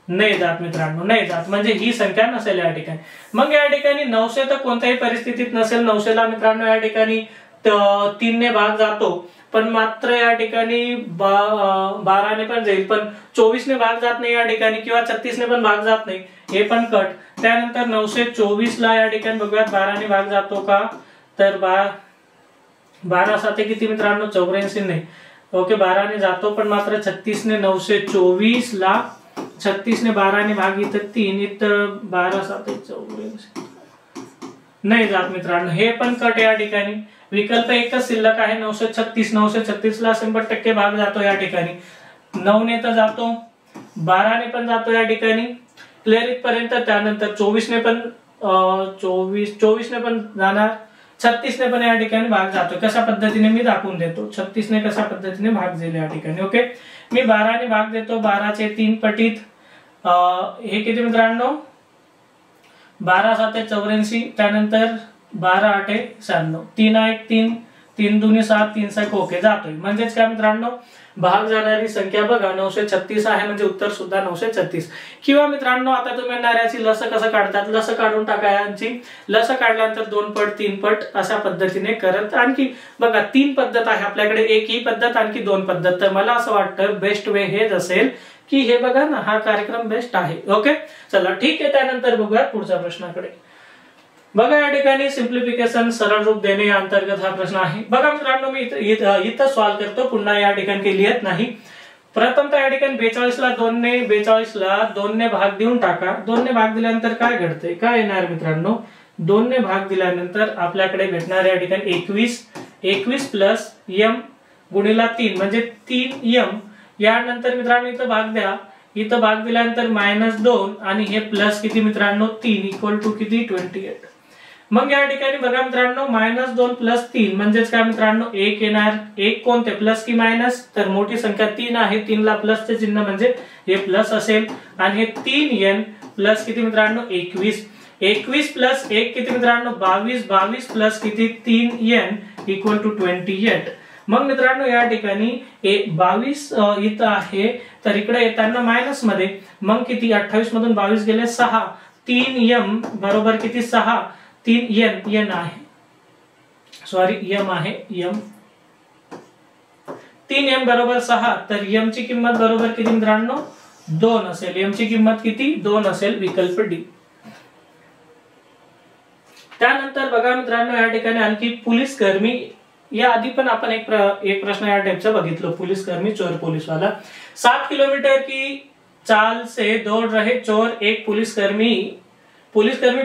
नाही जात मित्रांनो, नाही जात, म्हणजे ही संख्या नसेल या ठिकाणी. मग या ठिकाणी 900 तर कोणत्याही परिस्थितीत नसेल. 900 ला मित्रांनो या ठिकाणी 3 ने भाग जातो, पण मात्र या ठिकाणी 12 ने पण जाईल, पण 24 ने भाग जात नाही या ठिकाणी, किंवा 36 ने पण भाग जात नाही, हे पण कट. त्यानंतर 924 ला या ठिकाणी बघूयात 12 ने भाग जातो का, तर 12 साते किती मित्रांनो 84 नाही. ओके, 12 ने जातो, पण मात्र 36 ने 924 ला 36 ने 12 ने भाग इथं 3, इथं 12 साते 84 नाही जात मित्रांनो, हे पण कट या ठिकाणी. विकल्प एकच शिल्लक आहे 936. 936 ला 100% भाग जातो या ठिकाणी. 9 ने तर जातो, 12 ने पण जातो या ठिकाणी, क्लिअर इथपर्यंत. त्यानंतर 24 ने पण 24 ने पण जाणार, 36 ने पण या ठिकाणी भाग जातो. कशा पद्धतीने मी दाखवून देतो 36 ने कशा पद्धतीने भाग जाईल या ठिकाणी. ओके, मी 12 ने भाग देतो, 12 चे 3 पटीत हे किती मित्रांनो 12 साते 84, त्यानंतर 12 आठे 96, 3 1 3, 3 2 7, 3 6 ओके जातोय. म्हणजेच काय मित्रांनो भाग जाणारी संख्या बघा 936 आहे, म्हणजे उत्तर सुद्धा 936. किंवा मित्रांनो आता तुम्ही नाऱ्याची लस कसं काढतात, लस काढून टाका यांची. लस काढल्यानंतर 2 पट 3 पट अशा पद्धतीने करत, आणखी बघा 3 पद्धत आहे आपल्याकडे, एक ही पद्धत आणखी 2 पद्धत. तर मला असं वाटतं बेस्ट वे हेच असेल की हे बघा ना, हा कार्यक्रम बेस्ट आहे. ओके, चला ठीक आहे. त्यानंतर बघूया पुढच्या प्रश्नाकडे. बघा या ठिकाणी सिम्प्लिफिकेशन सरळ रूप देणे या अंतर्गत हा प्रश्न आहे. बघा मित्रांनो मी इथं सॉल्व्ह करतो, पुन्हा या ठिकाणी काही लिहित नाही. प्रथमतः या ठिकाणी 42 ला 2 ने भाग देऊन टाका. 2 ने भाग दिल्यानंतर काय घडतंय, काय येणार मित्रांनो 2 ने भाग दिल्यानंतर आपल्याकडे भेटणार या ठिकाणी 21 प्लस m गुणिला 3 म्हणजे 3m. यानंतर मित्रांनो इथं भाग द्या, इथं भाग दिल्यानंतर -2 आणि हे प्लस किती मित्रांनो 3 इक्वल टू किती 28. मग या ठिकाणी बघा मित्रांनो -2 प्लस 3 म्हणजेच काय मित्रांनो 1 येणार. 1 कोणते प्लस की मायनस, तर मोठी संख्या 3 आहे, 3 ला प्लसचे चिन्ह म्हणजे हे प्लस असेल. आणि हे 3n प्लस किती मित्रांनो 21. 21 प्लस 1 किती मित्रांनो 22. 22 प्लस किती 3n इक्वल टू 28. मग मित्रांनो या ठिकाणी 22 इथं आहे, तर इकडे येताना मायनस मध्ये, मग किती 28 मधून 22 गेले 6. 3m बरोबर किती 6. 3n आहे, सॉरी m आहे m. 3m बरोबर 6, तर m ची किंमत बरोबर किती मित्रांनो 2 असेल. m ची किंमत किती 2 असेल, विकल्प डी. त्यानंतर बघा मित्रांनो या ठिकाणी आणखी पोलीस कर्मी, या आधी पण आपण एक प्रश्न या टाइपचा बघितलो, पुलिस कर्मी चोर पुलिस वाला. 7 किलोमीटर की चाल से दौड़ रहे चोर, एक पुलिसकर्मी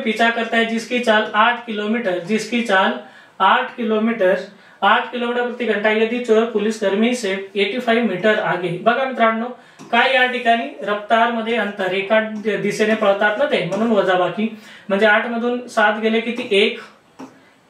पीछा करता है जिसकी चाल 8 किलोमीटर, जिसकी चाल 8 किलोमीटर प्रति घंटा. यदि चोर पुलिसकर्मी से 85 मीटर आगे. बघा मित्रांनो काय या ठिकाणी रफ्तार मध्ये अंतर एका दिशेने पळतात ना ते, म्हणून वजाबाकी. म्हणजे 8 मधून 7 गेले किती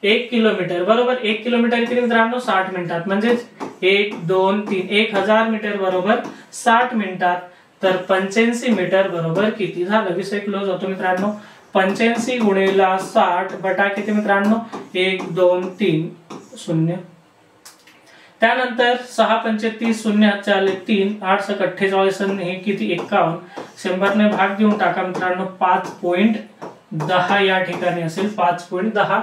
1 किलोमीटर बरोबर. 1 किलोमीटर किती मित्रांनो 60 मिनिटात. म्हणजे 1 2 3 1000 मीटर बरोबर 60 मिनिटात. तर 85 मीटर बरोबर किती झालं, विषय क्लोज होतो मित्रांनो. 85 गुणिला 60 बटा किती मित्रांनो 1 2 3 0. त्यानंतर 6 35 0 4 3 8 6 48 हे किती 51. 100 ने भाग देऊन टाका मित्रांनो 5.10 या ठिकाणी असेल 5.10.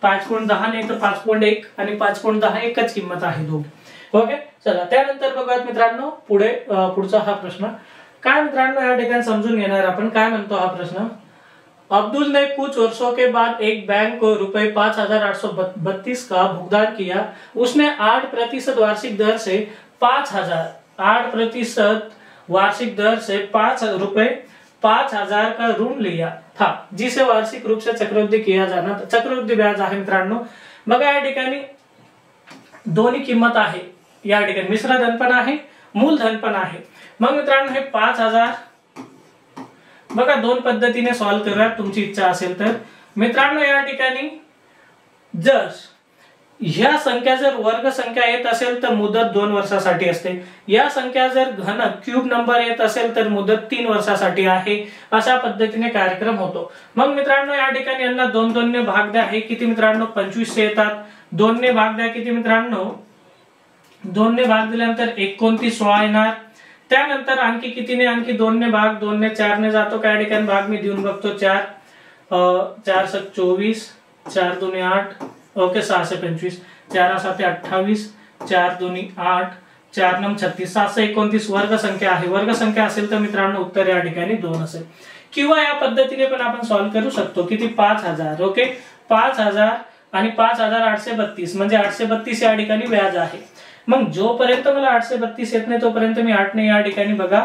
5.10 नाही तर 5.1 आणि 5.10 एकच किंमत आहे दोघी. ओके, चला त्यानंतर बघूयात मित्रांनो पुढचा हा प्रश्न काय मित्रांनो या ठिकाणी समजून घेणार आपण. काय म्हणतो हा प्रश्न, अब्दुल ने कुछ वर्षों के बाद एक बैंक को रुपए 5,832 का भुगतान किया. उसने 8% वार्षिक दर से 8% वार्षिक दर से रुपए 5,000 का ऋण लिया था, जिसे वार्षिक रूप से चक्रवृद्धि किया जाना था. चक्रवृद्धि ब्याज आहे मित्रांनो. बघा या ठिकाणी दोन्ही किंमत आहे, या ठिकाणी मिश्र धन पण आहे, मूलधन पण आहे. मग मित्रांनो हे 5,000 बघा 2 पद्धतीने सॉल्व्ह करूया तुमची इच्छा असेल तर. मित्रांनो या ठिकाणी जर ह्या संख्या जर वर्ग संख्या येत असेल तर मुदत 2 वर्षासाठी असते. या संख्या जर घन क्यूब नंबर येत असेल तर मुदत 3 वर्षासाठी आहे. अशा पद्धतीने कार्यक्रम होतो. मग मित्रांनो या ठिकाणी यांना 2 ने भाग द्या. हे किती मित्रांनो 25 येतात. 2 ने भाग द्या किती मित्रांनो 2 ने भाग दिल्यानंतर 29 16 येणार. त्यानंतर आणखी कितीने आणखी 2 ने भाग 2 ने 4 ने जातो. काय ठिकाणी भाग मी देऊन बघतो 4 4 7 24 4 2 8 ओके 6 से 25 4 7 28 4 दूनी 8, 4 नम 36, 729 वर्ग संख्या आहे. वर्ग संख्या असेल तर मित्रांनो उत्तर या ठिकाणी 2 असेल. किंवा या पद्धतीने पण आपण सॉल्व्ह करू शकतो. किती 5000. ओके 5000 आणि 5832 म्हणजे 832 या ठिकाणी व्याज आहे. मग जोपर्यंत मला 832 येत नाही तोपर्यंत मी 8 ने या ठिकाणी बघा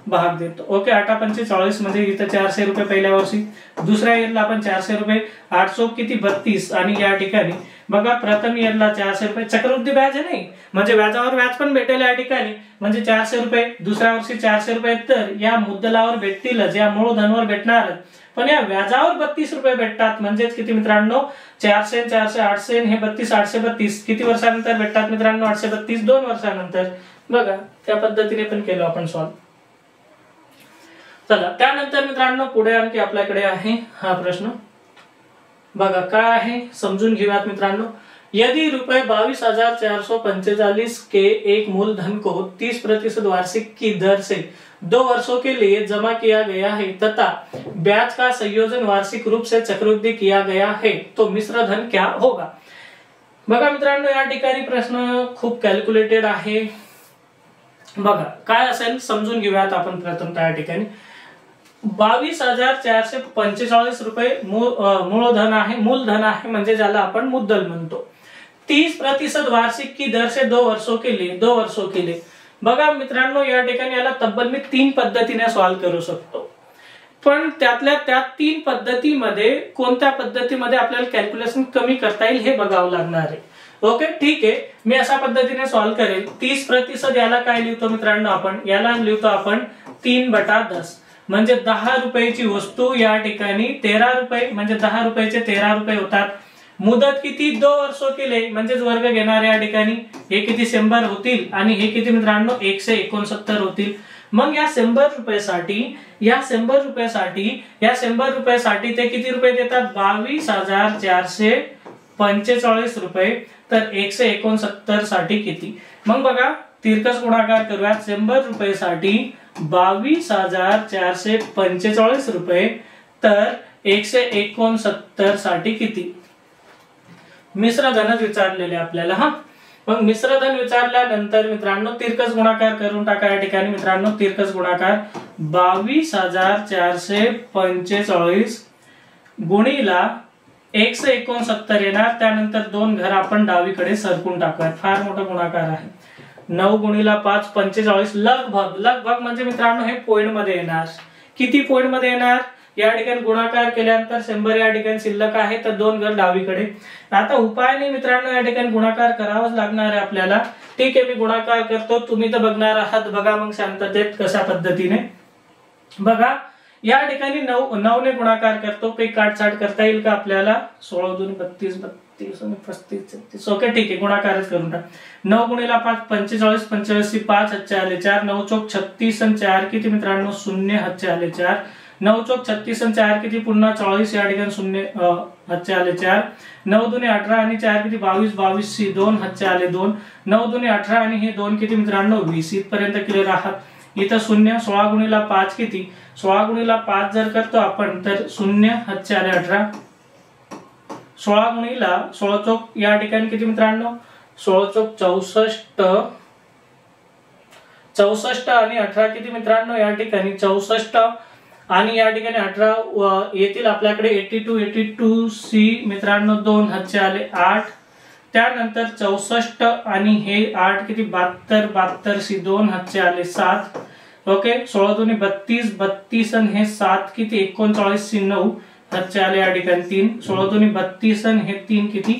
भाग देतो. ओके 8×45 म्हणजे इथं 400 रुपये पहिल्या वर्षी, दुसऱ्या इयरला आपण 400 रुपये, 8 चौक किती 32 आणि या ठिकाणी बघा प्रथम इयरला 400 रुपये चक्रवृद्धी व्याज आहे नाही म्हणजे व्याजावर व्याज पण भेटेल या ठिकाणी म्हणजे 400 रुपये, दुसऱ्या वर्षी 400 रुपये, तर या मुद्दलावर भेटतीलच, या मूळधनवर भेटणार, पण या व्याजावर 32 रुपये भेटतात. म्हणजेच किती मित्रांनो 400 400 800 हे 32 832 किती वर्षानंतर भेटतात मित्रांनो 832 2 वर्षानंतर. बघा त्या पद्धतीने पण केलं आपण सॉल्व्ह. चला त्यानंतर मित्रांनो पुढे आणखी आपल्याकडे आहे हा प्रश्न. बघा काय आहे समजून घेऊयात मित्रांनो. यदि रुपए 22,445 के एक मूलधन को 30% वार्षिक की दर से 2 वर्षों के लिए जमा किया गया है तथा ब्याज का संयोजन वार्षिक रूप से चक्रवृद्धि किया गया है तो मिश्र धन क्या होगा. बघा मित्रांनो या ठिकाणी प्रश्न खूप कॅल्क्युलेटेड आहे. बघा काय असेल समजून घेऊयात आपण प्रथम. त्या ठिकाणी 22,445 रुपये मूलधन आहे म्हणजे ज्याला आपण मुद्दल म्हणतो. 30% वार्षिक की दर से 2 वर्षों के लिए. बघा मित्रांनो या ठिकाणी याला तब्बल मी 3 पद्धतीने सॉल्व्ह करू शकतो, पण त्यातल्या त्या 3 पद्धतीमध्ये कोणत्या पद्धतीमध्ये आपल्याला कॅल्क्युलेशन कमी करता येईल हे बघावं लागणार आहे. ओके ठीक आहे मी अशा पद्धतीने सॉल्व्ह करेल. 30% याला काय लिहितो मित्रांनो आपण, याला लिहितो आपण 3/10 म्हणजे 10 रुपयाची वस्तू या ठिकाणी 13 रुपये म्हणजे 10 रुपयाचे 13 रुपये होतात. मुदत किती 2 वर्षों केले म्हणजेच वर्ग घेणार या ठिकाणी हे किती 100 होतील आणि हे किती मित्रांनो 169 होतील. मग या 100 रुपयासाठी ते किती रुपये देतात 22,445 रुपये. तर 169 साठी किती, मग बघा तिरकस गुणाकार करूया. 100 रुपयासाठी 22,445 रुपये तर 169 साठी किती. मिश्र धनच विचारलेले आपल्याला. हा मग मिश्र धन विचारल्यानंतर मित्रांनो तिरकस गुणाकार करून टाका या ठिकाणी मित्रांनो. तिरकस गुणाकार 22,445 गुणिला 169 येणार. त्यानंतर 2 घर आपण डावीकडे सरकून टाकूयात. फार मोठा गुणाकार आहे. 9 गुणिला 5 45 लगभग म्हणजे मित्रांनो हे पॉइंट मध्ये येणार. किती पॉइंट मध्ये येणार या ठिकाणी गुणाकार केल्यानंतर 100 या ठिकाणी शिल्लक आहे तर 2 घर डावीकडे. आता उपायाने मित्रांनो या ठिकाणी गुणाकार करावाच लागणार आहे आपल्याला. ठीक आहे मी गुणाकार करतो, तुम्ही तर बघणार आहात. बघा मग शांततेत कशा पद्धतीने. बघा या ठिकाणी 9 ने गुणाकार करतो. काही काटछाट करता येईल का आपल्याला. 16 दूनी 32 32 आणि 35 36. ओके ठीक आहे गुणाकारच करून टाक. 9 गुणिला 5 45 45 5 हातचे आले 4. 9 चौक 36 आणि 4 किती मित्रांनो 0 हातचे आले 4. 9 चौक 36 आणि 4 किती पुन्हा 40 या ठिकाणी 0 हातचे आले 4. 9 दुने 18 आणि 4 किती 22 22 2 हातचे आले 2. 9 दुने 18 आणि हे 2 किती मित्रांनो 20. इथपर्यंत क्लिअर आहात. इथं 0. 16 गुणिला 5 किती 16 गुणिला 5 जर करतो आपण तर 0 हातचे आले 18. 16 गुणिला 16 चौक या ठिकाणी किती मित्रांनो 16 चौक 64 आणि 18 किती मित्रांनो या ठिकाणी 64 आणि या ठिकाणी 18 येतील आपल्याकडे 82 सी मित्रांनो 2 हातचे आले 8. त्यानंतर 64 आणि हे 8 किती 72 सी 2 हातचे आले 7. ओके 16 दुनी 32 आणि हे 7 किती 39 सी 9 हातचे आले या ठिकाणी 3. 16 दुनी 32 आणि हे 3 किती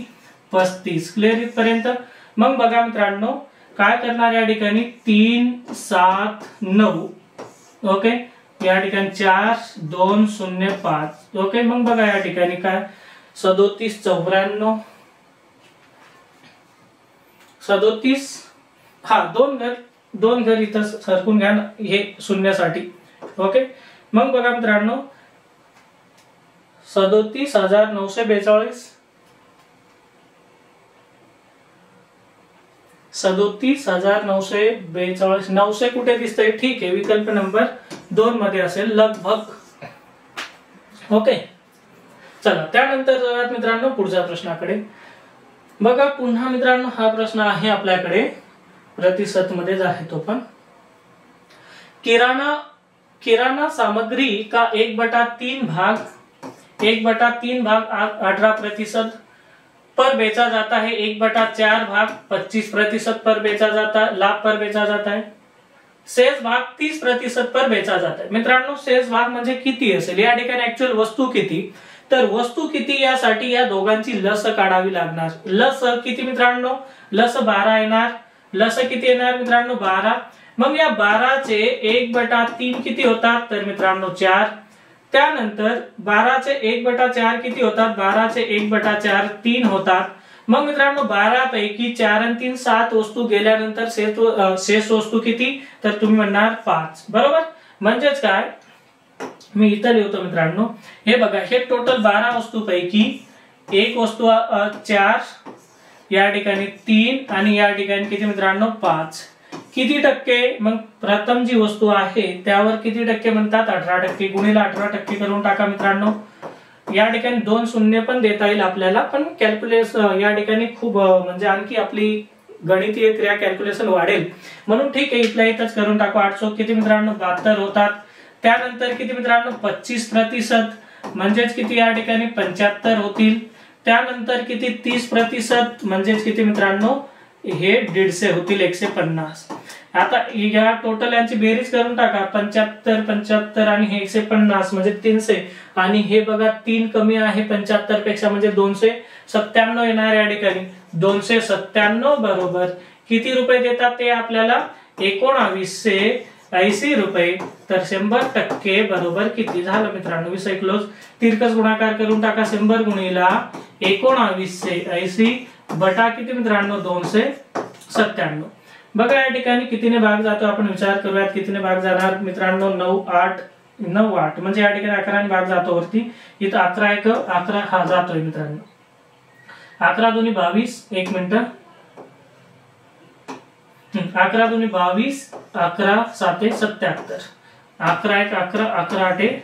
35. क्लिअर इथपर्यंत. मग बघा मित्रांनो काय करणार या ठिकाणी 3 7 9. ओके या ठिकाणी 4 2 0 5. ओके मग बघा या ठिकाणी काय 37 94 37. हा दोन घर इथं सरकून घ्या हे शून्यासाठी. ओके मग बघा मित्रांनो 37,942 37,942 900 कुठे दिसतंय. ठीक आहे विकल्प नंबर 2 मध्ये असेल लगभग. ओके चला त्यानंतर जाऊयात मित्रांनो पुढच्या प्रश्नाकडे. बघा पुन्हा मित्रांनो हा प्रश्न आहे आपल्याकडे, प्रतिशत मध्येच आहे तो पण। किराना सामग्री का 1/3 भाग 18% पर बेचा जाता है, 1/4 भाग 25% पर बेचा जाता है, लाभ पर बेचा जाता है। शेष भाग 30% पर बेचा जाता है। मित्रांनो शेष भाग म्हणजे किती असेल, या ठिकाणी ऍक्च्युअल वस्तू किती, तर वस्तू किती यासाठी या दोघांची लस काढावी लागणार। लस किती मित्रांनो, लस 12 येणार, लस किती येणार मित्रांनो 12। मग या 12 चे 1/3 किती होतात, तर मित्रांनो 4। त्यानंतर 12 चे 1/4 किती होतात, 12 चे 1/4 3 होतात। मग मित्रांनो 12 पैकी 4 आणि 3 7 वस्तू गेल्यानंतर शेष वस्तू किती, तर तुम्ही म्हणणार 5, बरोबर। म्हणजेच काय, मी इथं लिहितो मित्रांनो, हे बघा हे टोटल 12 वस्तू पैकी एक वस्तू 4, या ठिकाणी 3 आणि या ठिकाणी किती मित्रांनो 5। किती टक्के, मग प्रथम जी वस्तू आहे त्यावर किती टक्के म्हणतात, 18%, गुणिले 18% करून टाका मित्रांनो। या ठिकाणी 2 शून्य पण देता येईल आपल्याला, पण कॅल्क्युलेशन या ठिकाणी खूप म्हणजे आणखी आपली गणितीय क्रिया कॅल्क्युलेशन वाढेल, म्हणून ठीक आहे इथल्या इथंच करून टाकू। 800 किती मित्रांनो 72 होतात। त्यानंतर किती मित्रांनो 25% म्हणजेच किती या ठिकाणी 75 होतील। त्यानंतर किती 30% म्हणजेच किती मित्रांनो हे 150 होतील, 150। आता या टोटल यांची बेरीज करून टाका, 75 75 आणि हे 150 म्हणजे 300, आणि हे बघा 3 कमी आहे 75 पेक्षा म्हणजे 297 येणार या ठिकाणी। 297 बरोबर किती रुपये देतात ते आपल्याला 1980 रुपये। तर 100% बरोबर किती झालं मित्रांनो, 20 क्लोज तिरकस गुणाकार करून टाका, 100 गुणिला 1980 बटा किती मित्रांनो 297। बघा या ठिकाणी कितीने भाग जातो, आपण विचार करूयात कितीने भाग जाणार मित्रांनो, 9 8 म्हणजे या ठिकाणी 11 ने भाग जातो वरती, इथं 11 1 11 हा जातोय मित्रांनो। 11 2 22, एक मिनिट, 11 2 22, 11 7 77, 11 1 11 11 8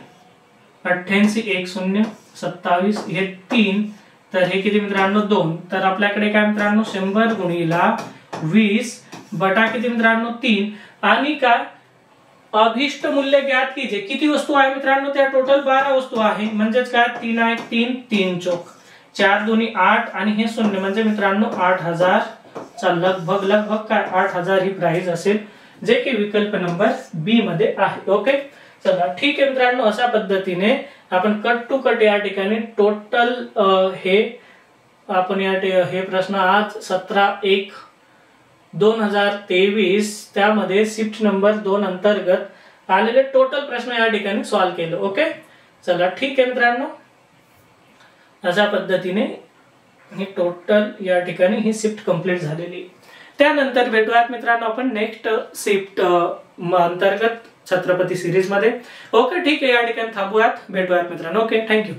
88, 1 0 27, हे 3, तर हे किती मित्रांनो 2। तर आपल्याकडे काय मित्रांनो 100 गुणिला 20 बटा किती मित्रांनो 3, आणि काय अभिष्ट मूल्य ज्ञात कीजिए। किती वस्तू आहे मित्रांनो, त्या टोटल 12 वस्तू आहे, म्हणजेच काय 3 1 3 3 चौक 4 2 8 आणि हे 0 म्हणजे मित्रांनो 8000 चा लगभग काय 8000 ही प्राइस असेल, जे की विकल्प नंबर बी मध्ये आहे। ओके चला ठीक आहे मित्रांनो, अशा पद्धतीने आपण कट टू कट या ठिकाणी टोटल हे आपण हे प्रश्न आज 17/1/2023 त्यामध्ये शिफ्ट नंबर 2 अंतर्गत आलेले टोटल प्रश्न या ठिकाणी सॉल्व केले। ओके चला ठीक आहे मित्रांनो, अशा पद्धतीने ही टोटल या ठिकाणी ही शिफ्ट कंप्लीट झालेली। त्यानंतर भेटूयात मित्रांनो आपण नेक्स्ट शिफ्ट अंतर्गत छत्रपती सिरीज मध्ये। ओके ठीक आहे, या ठिकाणी थांबूयात, भेटूयात मित्रांनो। Okay thank you.